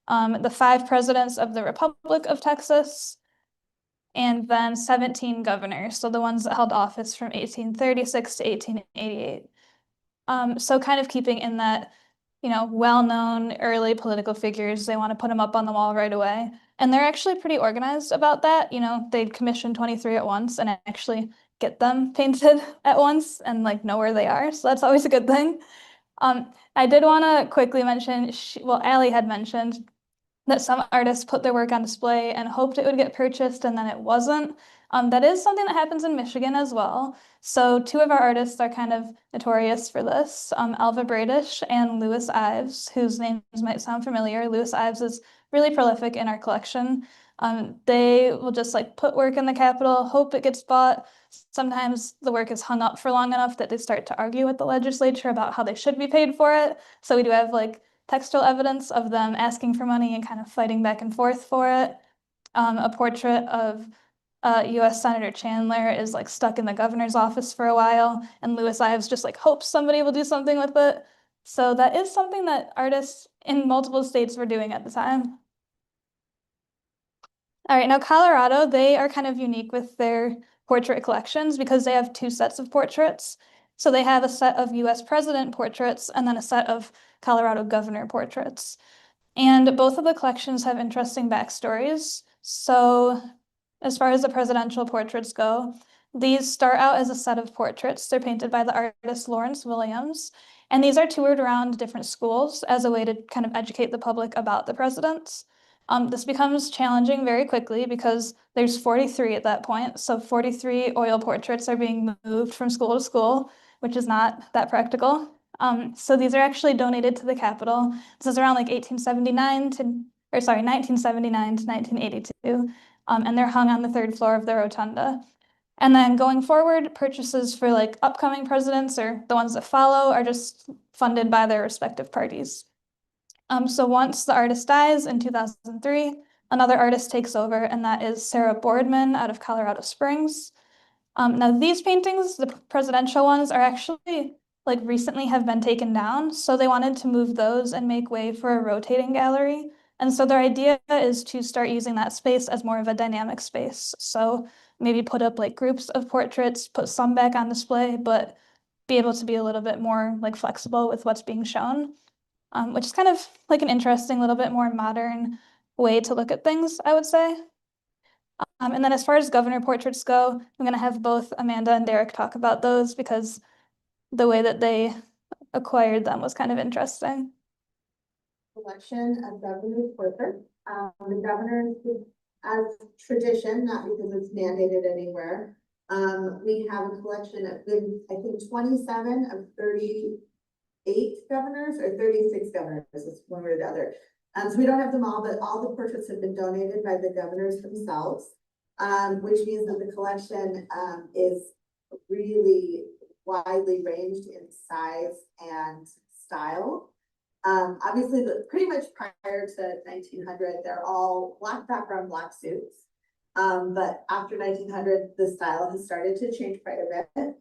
The 5 presidents of the Republic of Texas, and then 17 governors, so the ones that held office from 1836 to 1888. So kind of keeping in that well-known early political figures, they want to put them up on the wall right away. And they're actually pretty organized about that. They'd commission 23 at once and actually get them painted at once and know where they are. So that's always a good thing. I did want to quickly mention, Allie had mentioned that some artists put their work on display and hoped it would get purchased, and then it wasn't. That is something that happens in Michigan as well. So 2 of our artists are kind of notorious for this, Alva Bradish and Louis Ives, whose names might sound familiar. Louis Ives is really prolific in our collection. They will just put work in the Capitol, hope it gets bought. Sometimes the work is hung up for long enough that they start to argue with the legislature about how they should be paid for it. So we do have textual evidence of them asking for money and kind of fighting back and forth for it. A portrait of US Senator Chandler is like stuck in the governor's office for a while, and Lewis Ives just like hopes somebody will do something with it. So that is something that artists in multiple states were doing at the time. All right, now Colorado, they are kind of unique with their portrait collections because they have two sets of portraits. So they have a set of US president portraits and then a set of Colorado governor portraits. And both of the collections have interesting backstories. So as far as the presidential portraits go, these start out as a set of portraits. They're painted by the artist Lawrence Williams. And these are toured around different schools as a way to kind of educate the public about the presidents. This becomes challenging very quickly because there's 43 at that point. So 43 oil portraits are being moved from school to school, which is not that practical. So these are actually donated to the Capitol. This is around like 1979 to 1982. And they're hung on the third floor of the rotunda. And then going forward, purchases for like upcoming presidents or the ones that follow are just funded by their respective parties. So once the artist dies in 2003, another artist takes over, and that is Sarah Boardman out of Colorado Springs. Now these paintings, the presidential ones, are actually like recently have been taken down. So they wanted to move those and make way for a rotating gallery. And so their idea is to start using that space as more of a dynamic space. So maybe put up like groups of portraits, put some back on display, but be able to be a little bit more like flexible with what's being shown, which is kind of like an interesting, little bit more modern way to look at things, I would say. And then as far as governor portraits go, I'm going to have both Amanda and Derek talk about those because the way that they acquired them was kind of interesting. Collection of governor's portraits. The governors, as tradition, not because it's mandated anywhere. We have a collection of, I think, 27 of 38 governors or 36 governors, it's one or the other. So we don't have them all, but all the portraits have been donated by the governors themselves, which means that the collection is really widely ranged in size and style. Obviously, pretty much prior to 1900, they're all black background, black suits. But after 1900, the style has started to change quite a bit.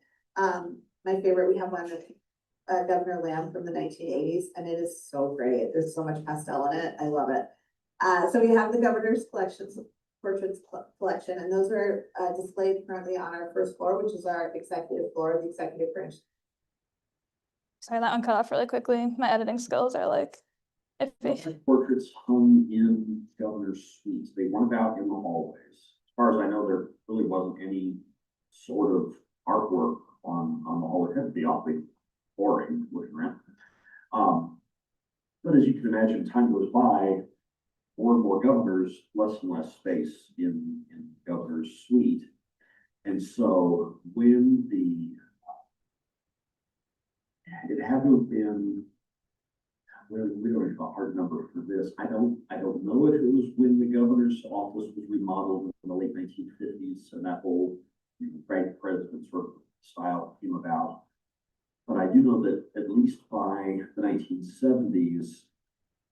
My favorite, we have one with Governor Lamb from the 1980s, and it is so great. There's so much pastel in it. I love it. So we have the governor's collections, portraits collection, and those are displayed currently on our first floor, which is our executive floor, the executive branch. Sorry, that one cut off really quickly. My editing skills are like iffy. Portraits hung in governor's suites. They weren't out in the hallways. As far as I know, there really wasn't any sort of artwork on the hallway. It had to be awfully boring looking around. But as you can imagine, time goes by, more and more governors, less and less space in governor's suite. And so when it had to have been, well, we don't have a hard number for this. I don't know if it was when the governor's office was remodeled in the late 1950s and that whole Frank president sort of style came about. But I do know that at least by the 1970s,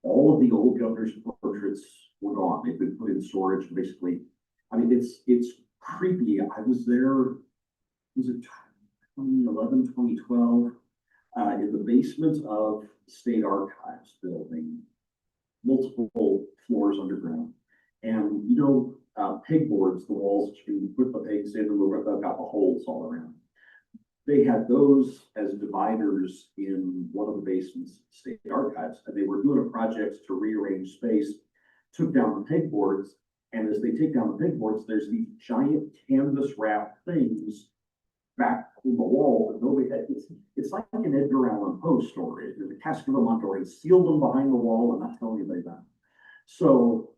all of the old governor's portraits were gone. They've been put in storage, basically. I mean, it's creepy. I was there, was it 2011, 2012, in the basement of the State Archives building, multiple floors underground. And pegboards, the walls that you put the pegs in, and they've got the holes all around. They had those as dividers in one of the basements of the State Archives, and they were doing a project to rearrange space, took down the pegboards, and as they take down the pegboards, there's these giant canvas wrapped things back in the wall that nobody had. It's like an Edgar Allan Poe story. The Cask of Monterey sealed them behind the wall and not telling anybody that. So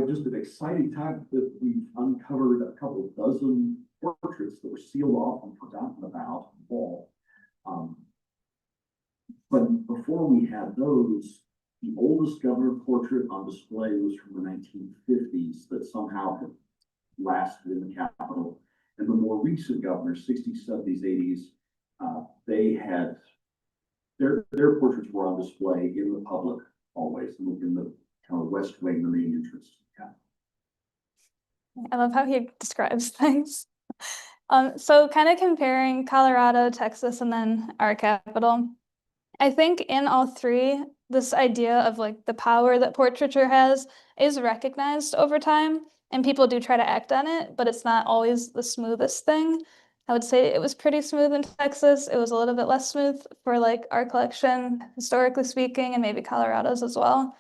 just an exciting time that we've uncovered a couple dozen portraits that were sealed off and forgotten about on the wall. But before we had those, the oldest governor portrait on display was from the 1950s that somehow had lasted in the Capitol. And the more recent governors, 60s, 70s, 80s, they had their portraits were on display in the public always, in the kind of west wing, the main entrance. I love how he describes things. So kind of comparing Colorado, Texas, and then our capital. I think in all three, this idea of like the power that portraiture has is recognized over time, and people do try to act on it, but it's not always the smoothest thing. I would say it was pretty smooth in Texas. It was a little bit less smooth for like our collection, historically speaking, and maybe Colorado's as well.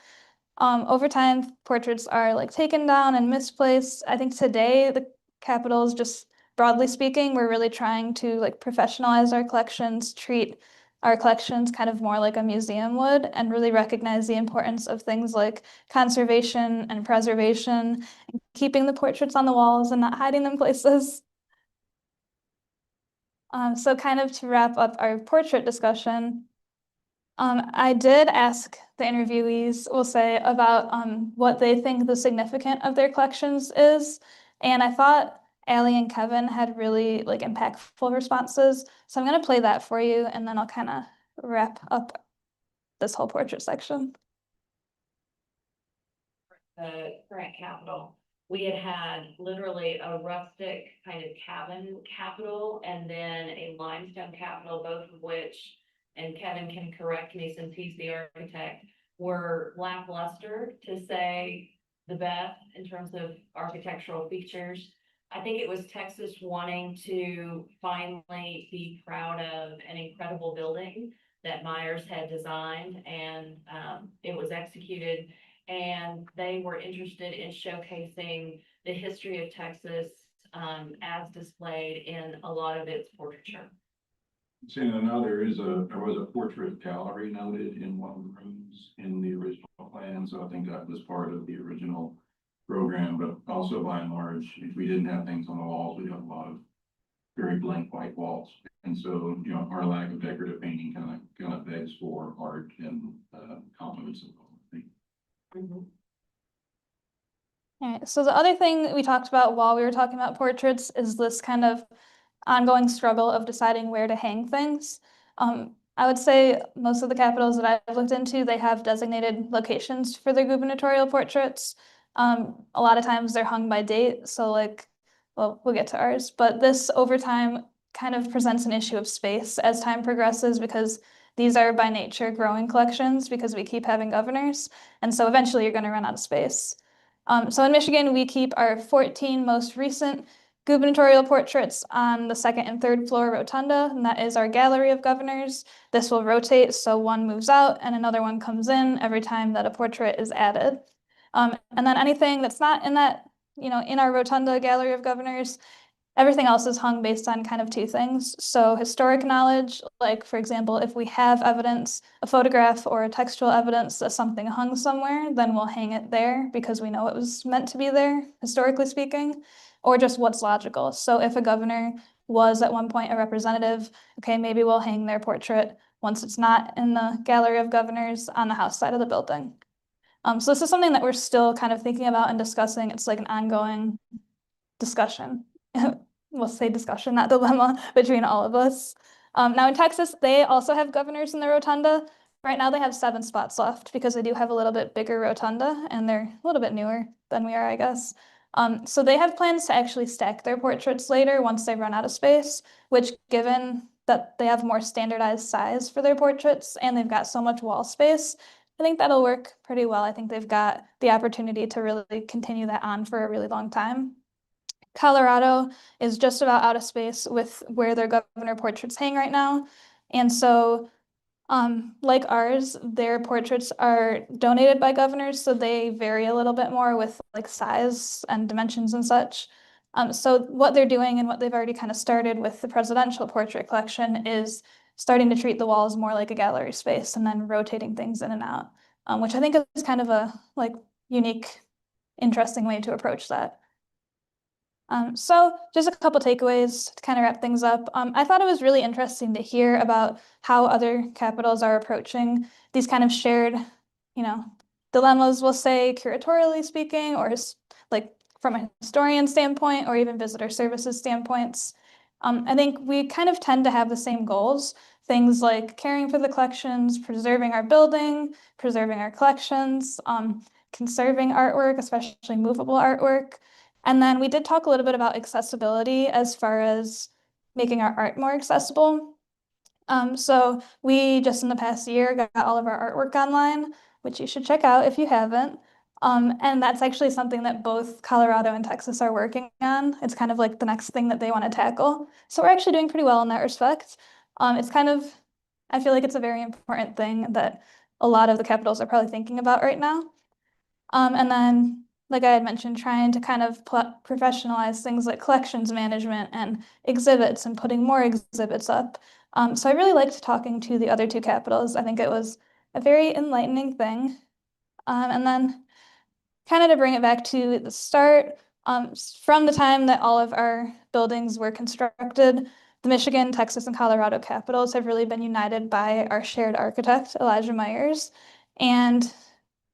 Over time, portraits are like taken down and misplaced. I think today the Capitol is just broadly speaking, we're really trying to like professionalize our collections, treat our collections kind of more like a museum would, and really recognize the importance of things like conservation and preservation, and keeping the portraits on the walls and not hiding them places. So kind of to wrap up our portrait discussion, I did ask the interviewees, we'll say, about what they think the significance of their collections is. And I thought Allie and Kevin had really like impactful responses. So I'm gonna play that for you and then I'll kind of wrap up this whole portrait section. The current capital, we had literally a rustic kind of cabin capital and then a limestone capital, both of which, and Kevin can correct me since he's the architect, were lackluster to say the best in terms of architectural features. I think it was Texas wanting to finally be proud of an incredible building that Myers had designed, and it was executed. And they were interested in showcasing the history of Texas as displayed in a lot of its portraiture. Seeing another there was a portrait gallery noted in one of the rooms in the original plan, so I think that was part of the original program, but also by and large, if we didn't have things on the walls, we'd have a lot of very blank white walls. And so, you know, our lack of decorative painting kind of begs for art and complements of the thing. Mm-hmm. All right, so the other thing we talked about while we were talking about portraits is this kind of ongoing struggle of deciding where to hang things. I would say most of the capitals that I've looked into, they have designated locations for their gubernatorial portraits. A lot of times they're hung by date, so like, well, we'll get to ours, but this over time kind of presents an issue of space as time progresses because these are by nature growing collections because we keep having governors, and so eventually you're going to run out of space. So in Michigan, we keep our 14 most recent gubernatorial portraits on the second and third floor rotunda, and that is our gallery of governors. This will rotate, so one moves out and another one comes in every time that a portrait is added. And then anything that's not in that, in our rotunda gallery of governors, everything else is hung based on kind of two things. So historic knowledge, like for example, if we have evidence, a photograph or a textual evidence that something hung somewhere, then we'll hang it there because we know it was meant to be there, historically speaking, or just what's logical. So if a governor was at one point a representative, okay, maybe we'll hang their portrait once it's not in the gallery of governors on the house side of the building. So this is something that we're still kind of thinking about and discussing. It's like an ongoing discussion. We'll say discussion, not dilemma, between all of us. Now in Texas, they also have governors in the rotunda. Right now they have 7 spots left because they do have a little bit bigger rotunda and they're a little bit newer than we are, I guess. So they have plans to actually stack their portraits later once they run out of space, which given that they have more standardized size for their portraits and they've got so much wall space, I think that'll work pretty well. I think they've got the opportunity to really continue that on for a really long time. Colorado is just about out of space with where their governor portraits hang right now. And so, like ours, their portraits are donated by governors, so they vary a little bit more with like size and dimensions and such. So what they're doing and what they've already kind of started with the presidential portrait collection is starting to treat the walls more like a gallery space and then rotating things in and out, which I think is kind of a like unique, interesting way to approach that. So just a couple takeaways to kind of wrap things up. I thought it was really interesting to hear about how other capitals are approaching these kind of shared, dilemmas, we'll say, curatorially speaking, or like from a historian standpoint, or even visitor services standpoints. I think we kind of tend to have the same goals, things like caring for the collections, preserving our building, preserving our collections, conserving artwork, especially movable artwork. And then we did talk a little bit about accessibility as far as making our art more accessible. So we just in the past year got all of our artwork online, which you should check out if you haven't. And that's actually something that both Colorado and Texas are working on. It's kind of like the next thing that they want to tackle. So we're actually doing pretty well in that respect. It's kind of, I feel like it's a very important thing that a lot of the capitals are probably thinking about right now. And then, like I had mentioned, trying to kind of professionalize things like collections management and exhibits and putting more exhibits up. So I really liked talking to the other two capitals. I think it was a very enlightening thing. And then kind of to bring it back to the start, from the time that all of our buildings were constructed, the Michigan, Texas, and Colorado capitals have really been united by our shared architect, Elijah Myers. And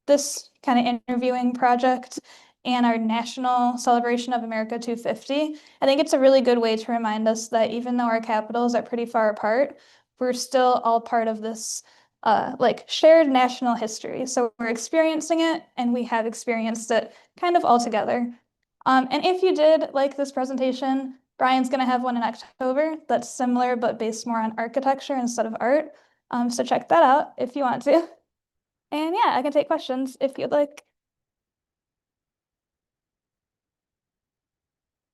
this kind of interviewing project and our National Celebration of America 250, I think it's a really good way to remind us that even though our capitals are pretty far apart, we're still all part of this like shared national history. So we're experiencing it and we have experienced it kind of all together. And if you did like this presentation, Brian's going to have one in October that's similar but based more on architecture instead of art. So check that out if you want to. And yeah, I can take questions if you'd like.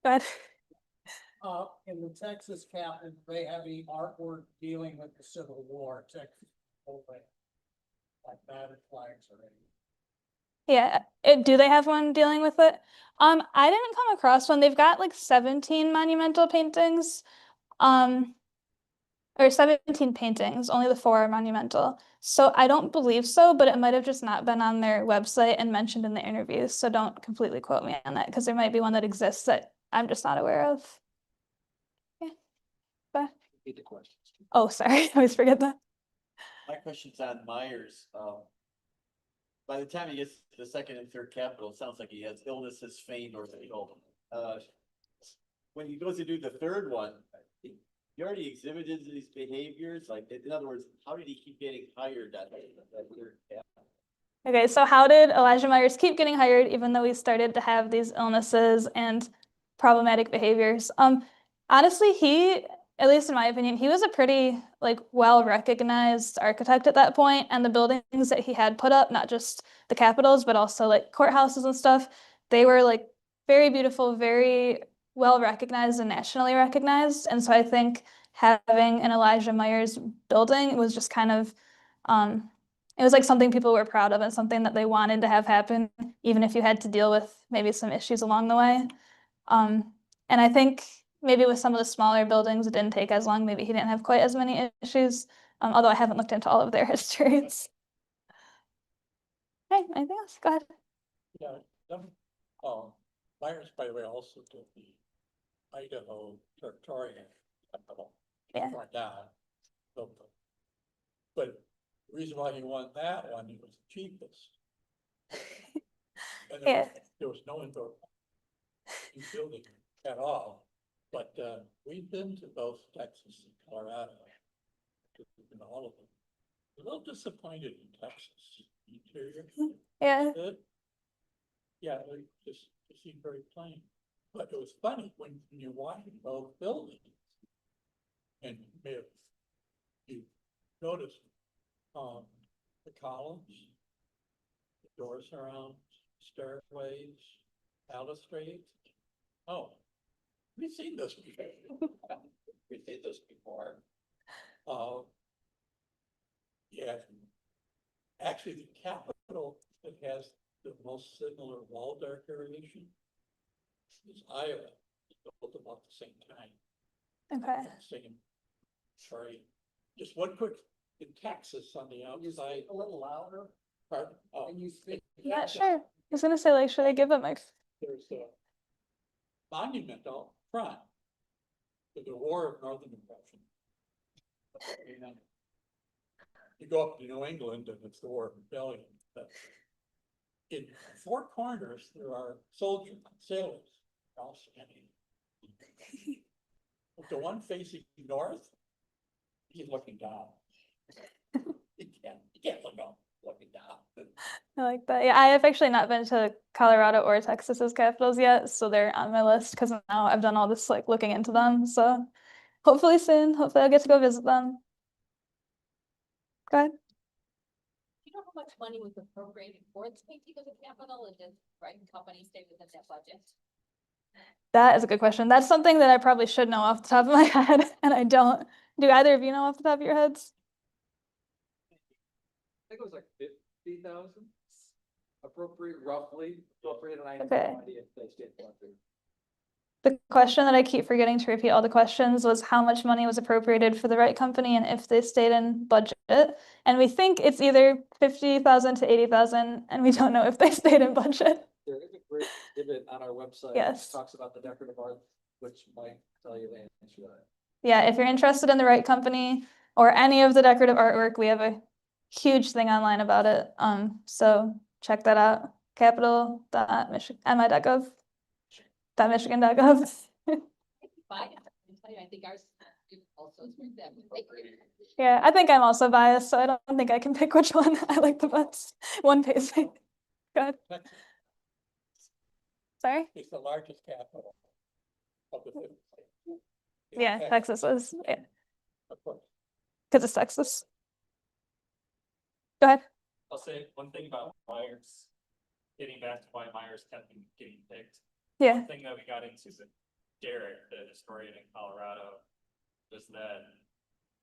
Go ahead. In the Texas capital, they have any artwork dealing with the Civil War, Texas, like battered flags or anything. Yeah, do they have one dealing with it? I didn't come across one. They've got like 17 monumental paintings. Or 17 paintings, only the 4 are monumental. So I don't believe so, but it might have just not been on their website and mentioned in the interviews. So don't completely quote me on that because there might be one that exists that I'm just not aware of. Yeah. But, Repeat the questions. oh, sorry, I always forget that. My question's on Myers. By the time he gets to the second and third capital, it sounds like he has illnesses feigned or fatal. When he goes to do the third one, he already exhibited these behaviors. Like, in other words, how did he keep getting hired at that third capital? Okay, so how did Elijah Myers keep getting hired even though he started to have these illnesses and problematic behaviors? Honestly, he, at least in my opinion, he was a pretty like well-recognized architect at that point, and the buildings that he had put up, not just the capitals, but also like courthouses and stuff, they were like very beautiful, very well-recognized and nationally recognized. And so I think having an Elijah Myers building was just kind of it was like something people were proud of and something that they wanted to have happen, even if you had to deal with maybe some issues along the way. And I think maybe with some of the smaller buildings, it didn't take as long. Maybe he didn't have quite as many issues, although I haven't looked into all of their histories. Okay, anything else? Go ahead. Yeah, Myers, by the way, also did the Idaho Territorial capital. Yeah. Right down. But the reason why he won that one, he was the cheapest. And there was no indoor building at all. But we've been to both Texas and Colorado, in all of them. A little disappointed in Texas. Interior. Yeah. Good. Yeah, they seemed very plain. But it was funny when you watch both buildings. And you noticed the columns, the doors around, stairways, balustrades. Oh, we've seen this before. We've seen this before. Yeah, actually the capital that has the most similar wall decoration is Iowa. It's built about the same time. Okay. Same. Sorry, just one quick, in Texas on the outside. A little louder. Pardon? Oh. And you speak. Yeah, sure. I was gonna say, like, should I give it my? There's a monument out front to the War of Northern Depression. And you go up to New England and it's the War of Rebellion. But in 4 corners, there are soldiers, sailors, all standing. But the one facing north, he's looking down. You can't look up looking down. I like that. Yeah, I have actually not been to Colorado or Texas's capitals yet, so they're on my list because now I've done all this like looking into them. So hopefully soon, hopefully I'll get to go visit them. Go ahead. You know how much money was appropriated for the painting of the Capitol, and did writing companies stay within that budget? That is a good question. That's something that I probably should know off the top of my head, and I don't. Do either of you know off the top of your heads? I think it was like 50,000 roughly appropriate, and I have Okay. no idea if they stayed funded. The question that I keep forgetting to repeat all the questions was how much money was appropriated for the right company and if they stayed in budget. And we think it's either 50,000 to 80,000, and we don't know if they stayed in budget. There is a great exhibit on our website. Yes. That talks about the decorative art, which might tell you the answer to that. Yeah, if you're interested in the right company or any of the decorative artwork, we have a huge thing online about it. So check that out. Capital.mi.gov. .michigan.gov. Buy it. I think ours also is with them. Yeah, I think I'm also biased, so I don't think I can pick which one I like the best. One pays me. Good. Texas Sorry? is the largest capital of the 50 states. Yeah, Texas was, yeah, Of course. because it's Texas. Go ahead. I'll say one thing about Myers, getting back to why Myers kept getting picked. Yeah, One thing that we got into with Derek, the historian in Colorado, was that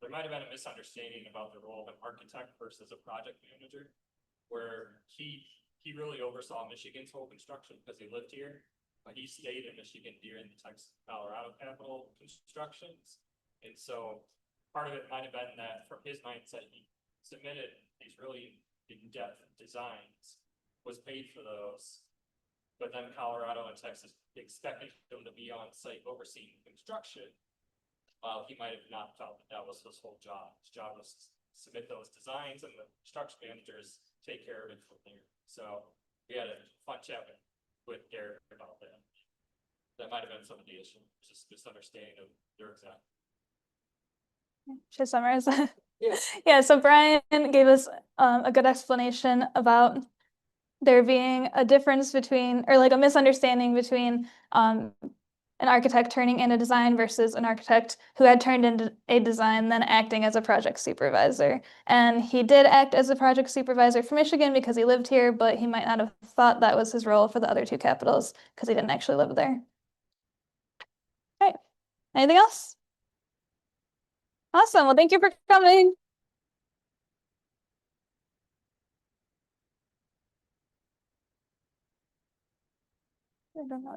there might have been a misunderstanding about the role of an architect versus a project manager, where he really oversaw Michigan's whole construction because he lived here, but he stayed in Michigan during the Texas Colorado Capitol constructions. And so part of it might have been that from his mindset, he submitted these really in-depth designs, was paid for those. But then Colorado and Texas expected him to be on site overseeing construction. While he might have not felt that that was his whole job. His job was to submit those designs and the construction managers take care of it from there. So we had a fun chat with Derek about that. That might have been some of the issue, just misunderstanding of their exact. should I summarize that? Yeah. Yeah, so Brian gave us a good explanation about there being a difference between, or like a misunderstanding between an architect turning in a design versus an architect who had turned into a design, then acting as a project supervisor. And he did act as a project supervisor for Michigan because he lived here, but he might not have thought that was his role for the other two capitals because he didn't actually live there. All right, anything else? Awesome, well, thank you for coming. I don't know.